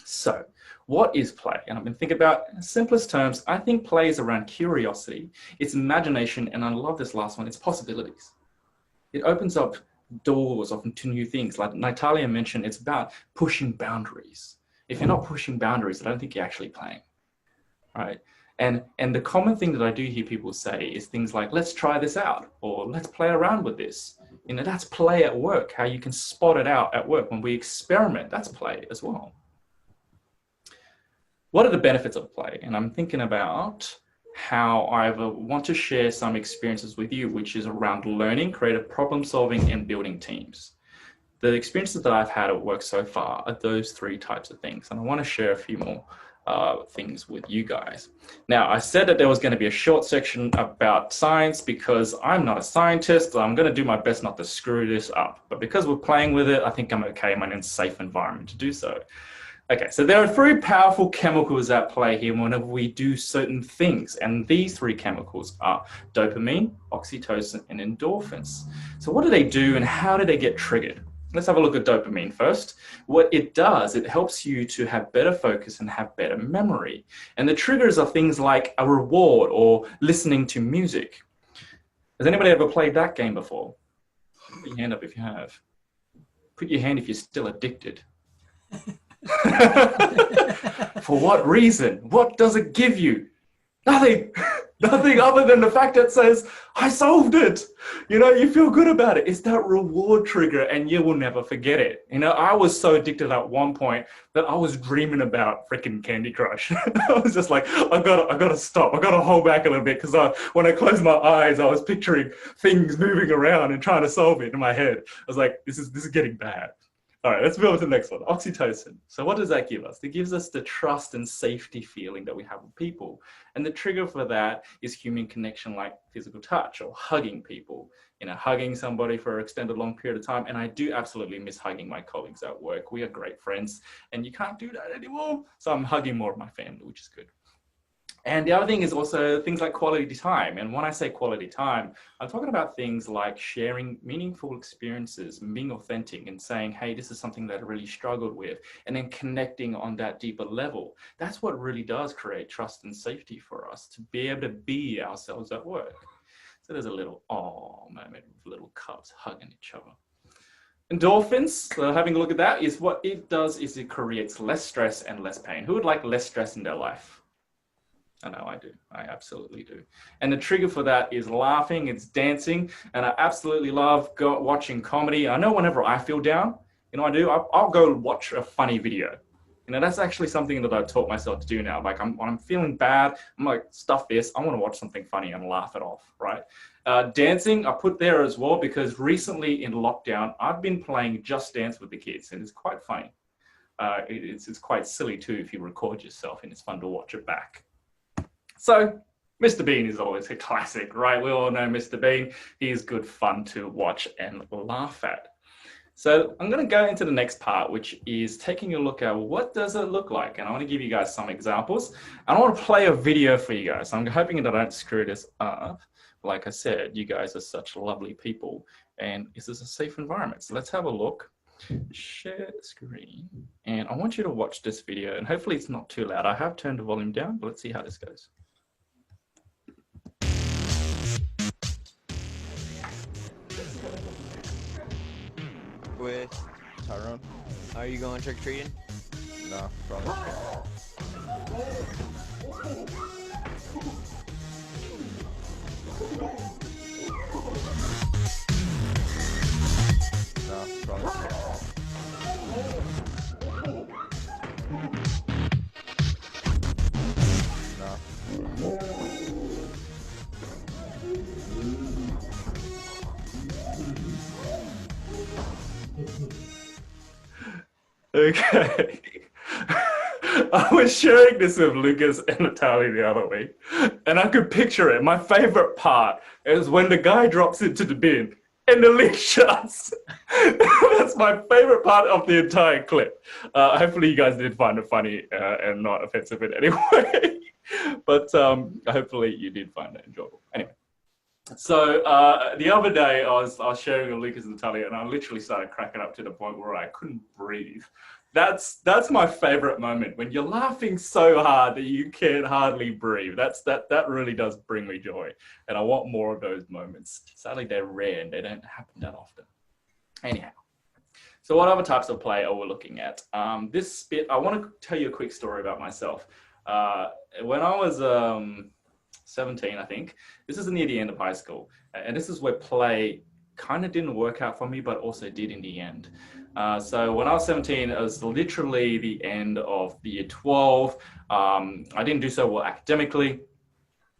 So what is play? And I've been thinking about, in simplest terms, I think play is around curiosity, it's imagination, and I love this last one, it's possibilities. It opens up doors to new things. Like Natalia mentioned, it's about pushing boundaries. If you're not pushing boundaries, I don't think you're actually playing, right? And the common thing that I do hear people say is things like, let's try this out, or let's play around with this. You know, that's play at work, how you can spot it out at work. When we experiment, that's play as well. What are the benefits of play? And I'm thinking about how I want to share some experiences with you, which is around learning, creative problem solving, and building teams. The experiences that I've had at work so far are those 3 types of things. And I want to share a few more things with you guys. Now, I said that there was going to be a short section about science because I'm not a scientist. So I'm going to do my best not to screw this up. But because we're playing with it, I think I'm okay. I'm in a safe environment to do so. Okay, so there are 3 powerful chemicals at play here whenever we do certain things. And these 3 chemicals are dopamine, oxytocin, and endorphins. So what do they do and how do they get triggered? Let's have a look at dopamine first. What it does, it helps you to have better focus and have better memory. And the triggers are things like a reward or listening to music. Has anybody ever played that game before? Put your hand up if you have. Put your hand if you're still addicted. For what reason? What does it give you? Nothing. Nothing other than the fact that says, I solved it. You know, you feel good about it. It's that reward trigger and you will never forget it. You know, I was so addicted at one point that I was dreaming about freaking Candy Crush. I was just like, I gotta stop. I gotta hold back a little bit because when I closed my eyes, I was picturing things moving around and trying to solve it in my head. I was like, this is getting bad. All right, let's move on to the next one, oxytocin. So what does that give us? It gives us the trust and safety feeling that we have with people. And the trigger for that is human connection, like physical touch or hugging people, you know, hugging somebody for an extended long period of time. And I do absolutely miss hugging my colleagues at work. We are great friends and you can't do that anymore. So I'm hugging more of my family, which is good. And the other thing is also things like quality time. And when I say quality time, I'm talking about things like sharing meaningful experiences, being authentic and saying, hey, this is something that I really struggled with, and then connecting on that deeper level. That's what really does create trust and safety for us to be able to be ourselves at work. So there's a little moment with little cubs hugging each other. Endorphins, so having a look at that, is what it does is it creates less stress and less pain. Who would like less stress in their life? I know I do. I absolutely do. And the trigger for that is laughing, it's dancing, and I absolutely love watching comedy. I know whenever I feel down, you know what I do? I'll go watch a funny video. You know, that's actually something that I've taught myself to do now. Like when I'm feeling bad, I'm like, stuff this, I want to watch something funny and laugh it off, right? Dancing, I put there as well, because recently in lockdown, I've been playing Just Dance with the kids, and it's quite funny. It's quite silly too if you record yourself, and it's fun to watch it back. So Mr. Bean is always a classic, right? We all know Mr. Bean. He is good fun to watch and laugh at. So I'm going to go into the next part, which is taking a look at what does it look like? And I want to give you guys some examples. And I want to play a video for you guys. I'm hoping that I don't screw this up. Like I said, you guys are such lovely people, and this is a safe environment. So let's have a look. Share screen. And I want you to watch this video, and hopefully it's not too loud. I have turned the volume down, but let's see how this goes. With Tyrone. Are you going trick-or-treating? No, probably. No, probably. No. Okay. I was sharing this with Lucas and Natalia the other week, and I could picture it. My favorite part is when the guy drops into the bin and the lid shuts. That's my favorite part of the entire clip. Hopefully you guys did find it funny and not offensive in any way. But hopefully you did find it enjoyable. Anyway. So the other day I was sharing with Lucas and Natalia, and I literally started cracking up to the point where I couldn't breathe. That's my favorite moment, when you're laughing so hard that you can hardly breathe. That really does bring me joy, and I want more of those moments. Sadly, they're rare and they don't happen that often. Anyhow, so what other types of play are we looking at? This bit, I want to tell you a quick story about myself. When I was 17, I think. This is near the end of high school. And this is where play kind of didn't work out for me, but also did in the end. So when I was 17, it was literally the end of the year 12. I didn't do so well academically,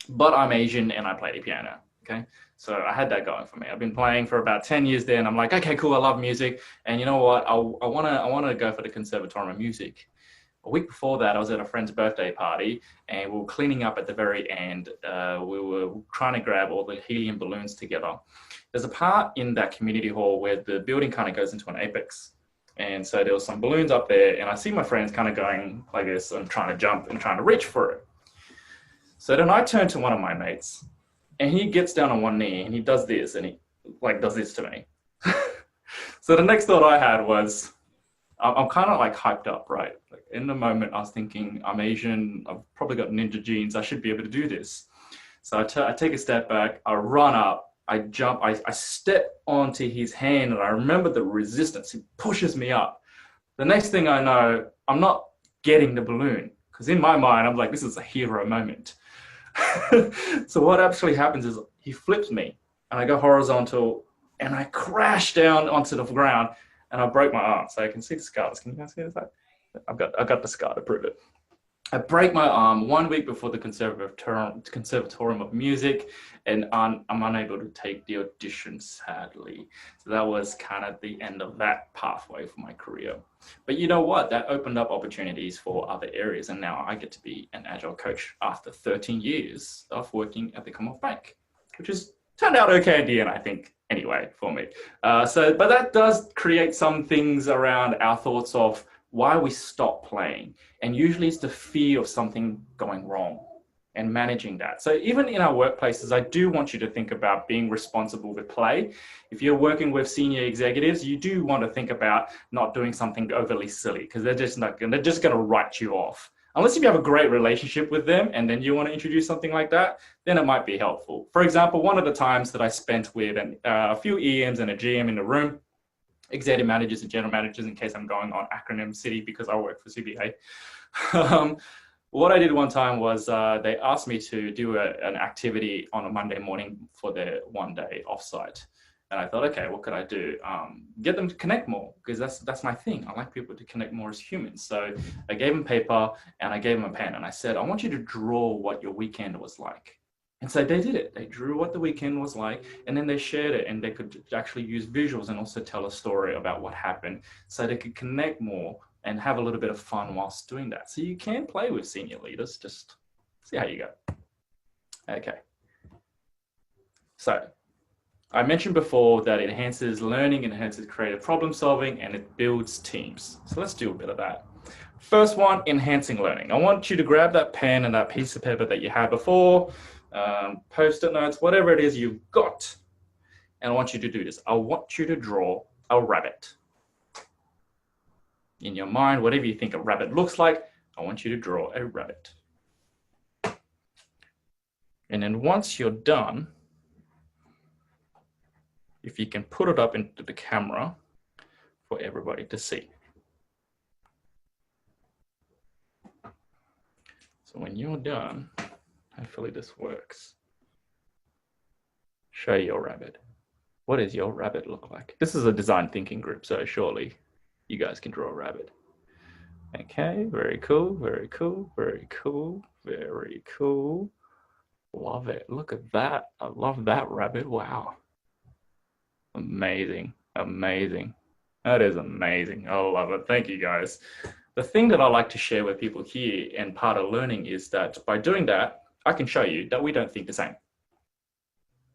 but I'm Asian and I play the piano, okay? So I had that going for me. I've been playing for about 10 years there, and I'm like, okay, cool, I love music. And you know what? I wanna go for the Conservatorium of Music. A week before that, I was at a friend's birthday party, and we were cleaning up at the very end. We were trying to grab all the helium balloons together. There's a part in that community hall where the building kind of goes into an apex. And so there was some balloons up there, and I see my friends kind of going like this and trying to jump and trying to reach for it. So then I turn to one of my mates, and he gets down on one knee and he does this, and he like does this to me. So the next thought I had was, I'm kind of like hyped up, right? Like in the moment, I was thinking, I'm Asian, I've probably got ninja genes, I should be able to do this. So I take a step back, I run up, I jump, I step onto his hand, and I remember the resistance. He pushes me up. The next thing I know, I'm not getting the balloon, because in my mind, I'm like, this is a hero moment. So what actually happens is he flips me and I go horizontal and I crash down onto the ground and I break my arm. So I can see the scars. Can you guys see this? I've got the scar to prove it. I break my arm 1 week before the Conservatorium of Music, and I'm unable to take the audition, sadly. So that was kind of the end of that pathway for my career. But you know what? That opened up opportunities for other areas, and now I get to be an agile coach after 13 years of working at the Commonwealth Bank, which has turned out okay at the end, I think, anyway, for me. But that does create some things around our thoughts of why we stop playing. And usually it's the fear of something going wrong and managing that. So even in our workplaces, I do want you to think about being responsible with play. If you're working with senior executives, you do want to think about not doing something overly silly, because they're just going to write you off. Unless if you have a great relationship with them and then you want to introduce something like that, then it might be helpful. For example, one of the times that I spent with a few EMs and a GM in the room, executive managers and general managers, in case I'm going on acronym city because I work for CBA. What I did one time was they asked me to do an activity on a Monday morning for their 1 day offsite. And I thought, okay, what could I do? Get them to connect more, because that's my thing. I like people to connect more as humans. So I gave them paper and I gave them a pen and I said, I want you to draw what your weekend was like. And so they did it. They drew what the weekend was like, and then they shared it, and they could actually use visuals and also tell a story about what happened, so they could connect more and have a little bit of fun whilst doing that. So you can play with senior leaders, just see how you go. Okay. So I mentioned before that it enhances learning, enhances creative problem solving, and it builds teams. So let's do a bit of that. First one, enhancing learning. I want you to grab that pen and that piece of paper that you had before, post-it notes, whatever it is you've got. And I want you to do this. I want you to draw a rabbit. In your mind, whatever you think a rabbit looks like, I want you to draw a rabbit. And then once you're done, if you can put it up into the camera for everybody to see. So when you're done, hopefully this works. Show your rabbit. What does your rabbit look like? This is a design thinking group, so surely you guys can draw a rabbit. Okay, very cool, very cool, very cool, very cool. Love it. Look at that. I love that rabbit. Wow. Amazing, amazing. That is amazing. I love it. Thank you, guys. The thing that I like to share with people here, and part of learning, is that by doing that, I can show you that we don't think the same.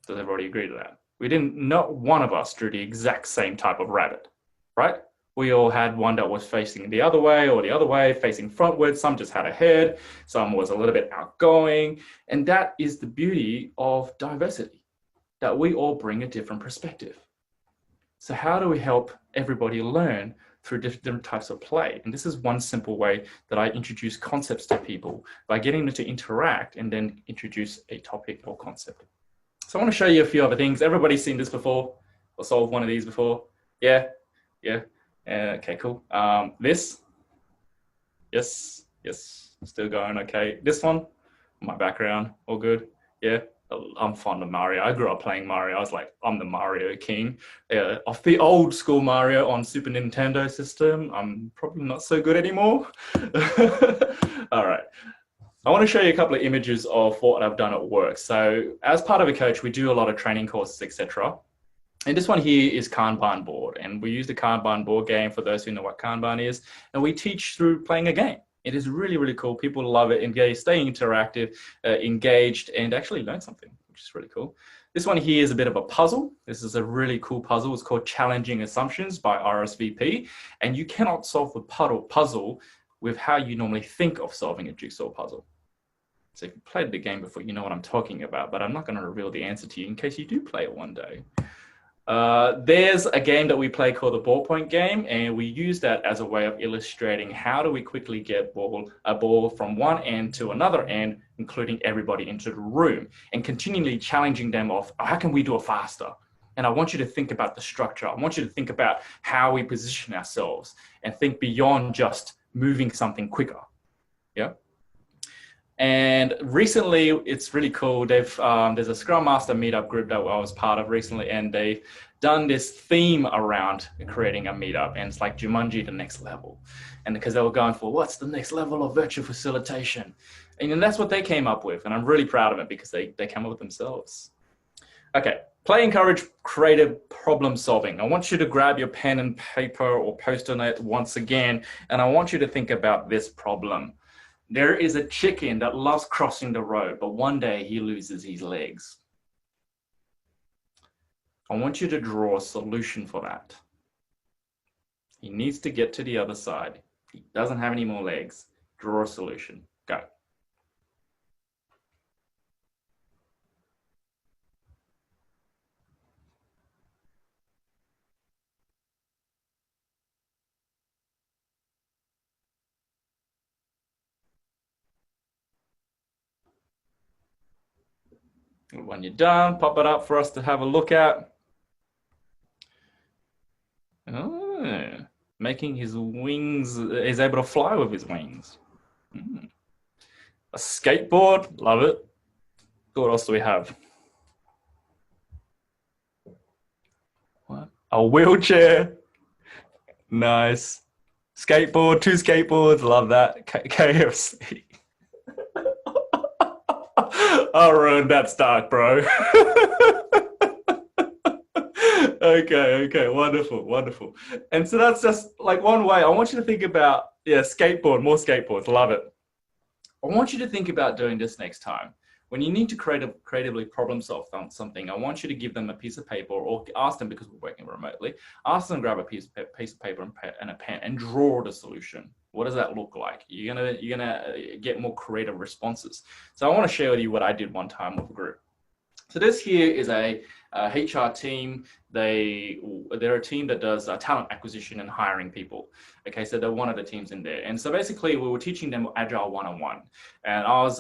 Does everybody agree to that? Not one of us drew the exact same type of rabbit, right? We all had one that was facing the other way or the other way, facing frontwards. Some just had a head. Some was a little bit outgoing. And that is the beauty of diversity, that we all bring a different perspective. So how do we help everybody learn through different types of play? And this is one simple way that I introduce concepts to people, by getting them to interact and then introduce a topic or concept. So I want to show you a few other things. Everybody's seen this before or solved one of these before? Yeah, yeah. Okay, cool. This, yes, still going okay. This one, my background, all good. Yeah, I'm fond of Mario. I grew up playing Mario. I was like, I'm the Mario king. Of the old school Mario on Super Nintendo system, I'm probably not so good anymore. All right. I want to show you a couple of images of what I've done at work. So as part of a coach, we do a lot of training courses, etc. And this one here is Kanban board. And we use the Kanban board game for those who know what Kanban is. And we teach through playing a game. It is really, really cool. People love it, engage, stay interactive, engaged, and actually learn something, which is really cool. This one here is a bit of a puzzle. This is a really cool puzzle. It's called Challenging Assumptions by RSVP. And you cannot solve the puzzle with how you normally think of solving a jigsaw puzzle. So if you played the game before, you know what I'm talking about, but I'm not going to reveal the answer to you in case you do play it one day. There's a game that we play called the ballpoint game, and we use that as a way of illustrating how do we quickly get a ball from one end to another end, including everybody into the room, and continually challenging them of, how can we do it faster? And I want you to think about the structure. I want you to think about how we position ourselves and think beyond just moving something quicker. Yeah. And recently, it's really cool. There's a Scrum Master meetup group that I was part of recently, and they've done this theme around creating a meetup, and it's like Jumanji, the next level. And because they were going for what's the next level of virtual facilitation, and then that's what they came up with, and I'm really proud of it because they came up with themselves. Okay, play encourage creative problem solving. I want you to grab your pen and paper or Post-it note once again, and I want you to think about this problem. There is a chicken that loves crossing the road, but one day he loses his legs. I want you to draw a solution for that. He needs to get to the other side. He doesn't have any more legs. Draw a solution. Go. When you're done, pop it up for us to have a look at. Oh, making his wings, he's able to fly with his wings. A skateboard, love it. What else do we have? What? A wheelchair, nice. Skateboard, 2 skateboards, love that. KFC. I'll ruin that start, bro. Okay, wonderful. And so that's just like one way. I want you to think about, yeah, skateboard, more skateboards, love it. I want you to think about doing this next time. When you need to creatively problem solve something, I want you to give them a piece of paper or ask them, because we're working remotely, ask them to grab a piece of paper and a pen and draw the solution. What does that look like? You're gonna get more creative responses. So I want to share with you what I did one time with a group. So this here is a HR team. They're a team that does talent acquisition and hiring people. Okay, so they're one of the teams in there. And so basically, we were teaching them Agile 101. And I was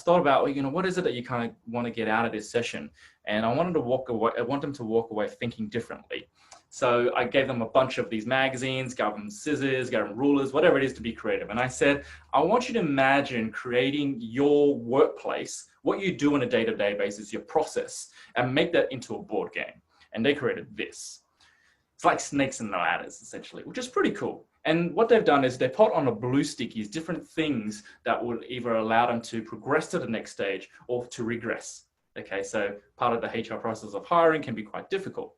thought about, well, what is it that you kind of want to get out of this session? And I wanted to walk away. I want them to walk away thinking differently. So I gave them a bunch of these magazines, gave them scissors, gave them rulers, whatever it is to be creative. And I said, I want you to imagine creating your workplace, what you do on a day-to-day basis, your process, and make that into a board game. And they created this. It's like snakes and ladders, essentially, which is pretty cool. And what they've done is they put on a blue stickies different things that would either allow them to progress to the next stage or to regress. Okay, so part of the HR process of hiring can be quite difficult.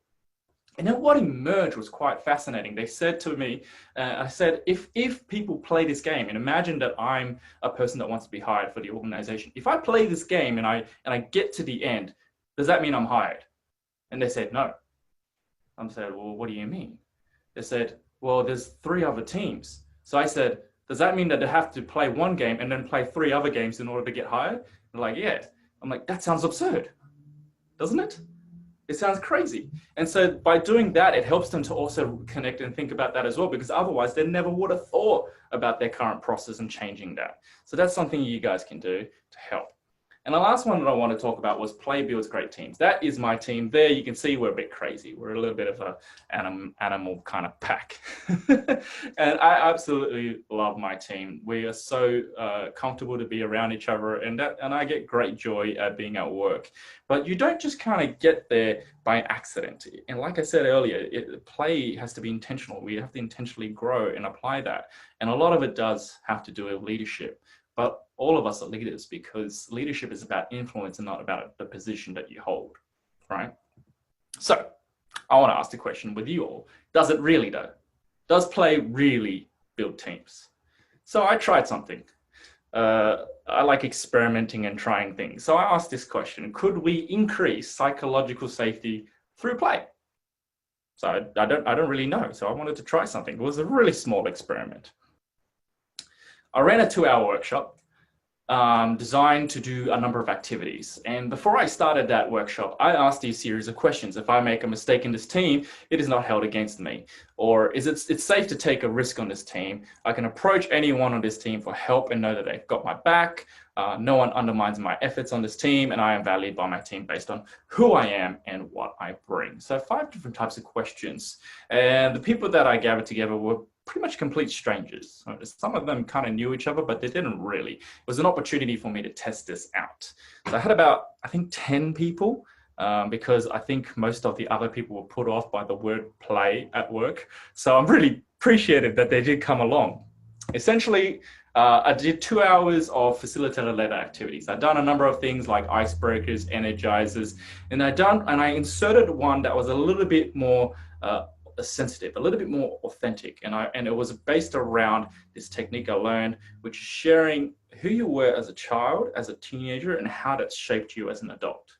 And then what emerged was quite fascinating. They said to me, I said, if people play this game, and imagine that I'm a person that wants to be hired for the organization. If I play this game and I get to the end, does that mean I'm hired? And they said, no. I said, well, what do you mean? They said, well, there's 3 other teams. So I said, does that mean that they have to play one game and then play 3 other games in order to get hired? They're like, yeah. I'm like, that sounds absurd, doesn't it? It sounds crazy. And so by doing that, it helps them to also connect and think about that as well, because otherwise they never would have thought about their current process and changing that. So that's something you guys can do to help. And the last one that I want to talk about was play builds great teams. That is my team there. You can see we're a bit crazy. We're a little bit of an animal kind of pack. And I absolutely love my team. We are so comfortable to be around each other, and I get great joy at being at work. But you don't just kind of get there by accident. And like I said earlier, play has to be intentional. We have to intentionally grow and apply that. And a lot of it does have to do with leadership. But all of us are leaders, because leadership is about influence and not about the position that you hold, right? So I want to ask the question with you all. Does it really though? Does play really build teams? So I tried something. I like experimenting and trying things. So I asked this question: could we increase psychological safety through play? So I don't really know. So I wanted to try something. It was a really small experiment. I ran a 2-hour workshop designed to do a number of activities. And before I started that workshop, I asked these series of questions. If I make a mistake in this team, it is not held against me. Or it's safe to take a risk on this team. I can approach anyone on this team for help and know that they've got my back. No one undermines my efforts on this team, and I am valued by my team based on who I am and what I bring. So 5 different types of questions. And the people that I gathered together were pretty much complete strangers. Some of them kind of knew each other, but they didn't really. It was an opportunity for me to test this out. So I had about, I think, 10 people, because I think most of the other people were put off by the word play at work. So I'm really appreciative that they did come along. Essentially, I did 2 hours of facilitator-led activities. I'd done a number of things like icebreakers, energizers, and I inserted one that was a little bit more sensitive, a little bit more authentic, and it was based around this technique I learned, which is sharing who you were as a child, as a teenager, and how that shaped you as an adult.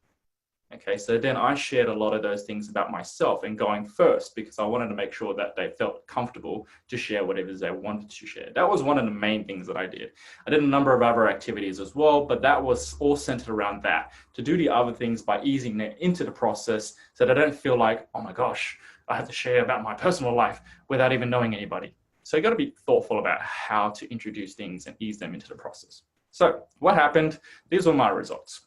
Okay, so then I shared a lot of those things about myself and going first, because I wanted to make sure that they felt comfortable to share whatever they wanted to share. That was one of the main things that I did. I did a number of other activities as well, but that was all centered around that, to do the other things by easing them into the process so that I don't feel like, oh my gosh, I have to share about my personal life without even knowing anybody. So you got to be thoughtful about how to introduce things and ease them into the process. So what happened? These were my results.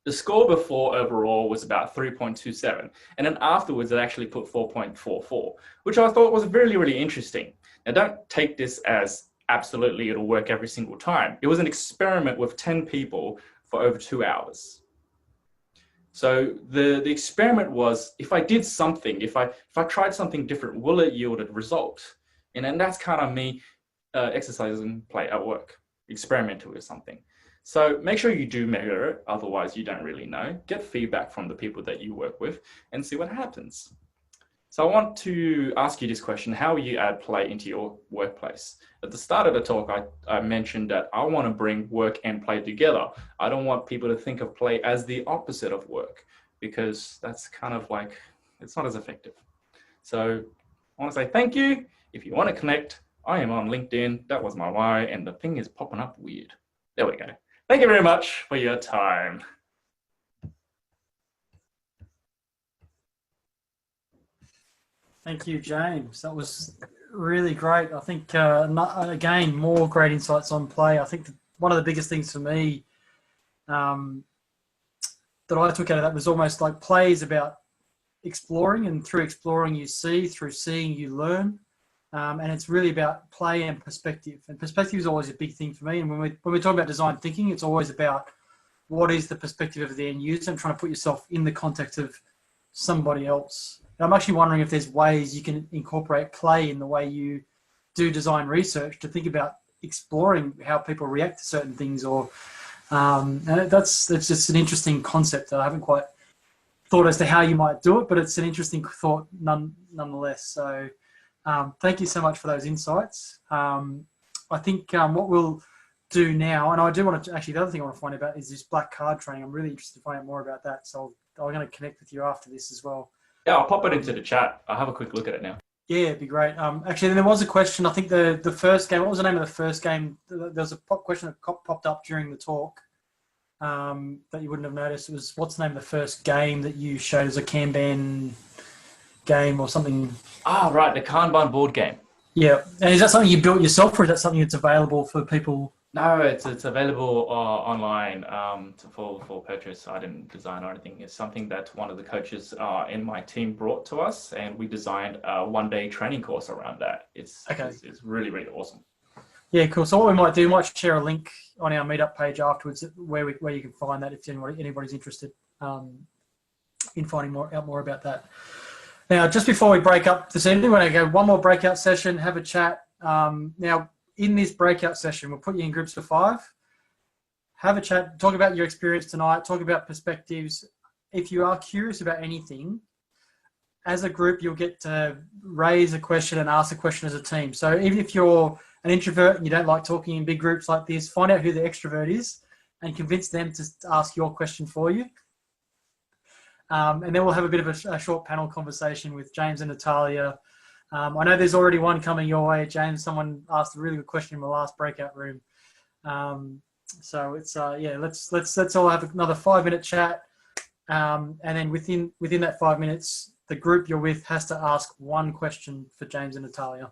The score before overall was about 3.27. And then afterwards, it actually put 4.44, which I thought was really, really interesting. Now, don't take this as absolutely it'll work every single time. It was an experiment with 10 people for over 2 hours. So the experiment was, if I did something, if I tried something different, will it yield a result? And then that's kind of me exercising play at work, experimental with something. So make sure you do measure it, otherwise you don't really know. Get feedback from the people that you work with and see what happens. So I want to ask you this question: how will you add play into your workplace? At the start of the talk, I mentioned that I want to bring work and play together. I don't want people to think of play as the opposite of work, because that's kind of like, it's not as effective. So I want to say thank you. If you want to connect, I am on LinkedIn. That was my why, and the thing is popping up weird. There we go. Thank you very much for your time. Thank you, James. That was really great. I think, again, more great insights on play. I think one of the biggest things for me that I took out of that was almost like play is about exploring, and through exploring you see, through seeing you learn. And it's really about play and perspective. And perspective is always a big thing for me. And when we're talking about design thinking, it's always about what is the perspective of the end user and trying to put yourself in the context of somebody else. And I'm actually wondering if there's ways you can incorporate play in the way you do design research to think about exploring how people react to certain things. Or and that's just an interesting concept that I haven't quite thought as to how you might do it, but it's an interesting thought nonetheless. So thank you so much for those insights. I think what we'll do now, and I do want to, actually the other thing I want to find out about is this black card training. I'm really interested to find out more about that. So I'm going to connect with you after this as well. Yeah, I'll pop it into the chat. I'll have a quick look at it now. Yeah, it'd be great. Actually, there was a question. I think the first game, what was the name of the first game? There was a question that popped up during the talk that you wouldn't have noticed. It was, what's the name of the first game that you showed as a Kanban game or something? Ah, right, the Kanban board game. Yeah. And is that something you built yourself, or is that something that's available for people? No, it's available online for purchase. I didn't design or anything. It's something that one of the coaches in my team brought to us, and we designed a one-day training course around that. It's really, really awesome. Yeah, cool. So what we might do, we might share a link on our meetup page afterwards where you can find that if anybody's interested in finding out more about that. Now, just before we break up this evening, we're going to go one more breakout session, have a chat. Now, in this breakout session, we'll put you in groups of 5. Have a chat, talk about your experience tonight, talk about perspectives. If you are curious about anything, as a group, you'll get to raise a question and ask a question as a team. So even if you're an introvert and you don't like talking in big groups like this, find out who the extrovert is and convince them to ask your question for you. And then we'll have a bit of a short panel conversation with James and Natalia. I know there's already one coming your way, James. Someone asked a really good question in the last breakout room. So it's yeah, let's all have another 5-minute chat, and then within that 5 minutes, the group you're with has to ask one question for James and Natalia.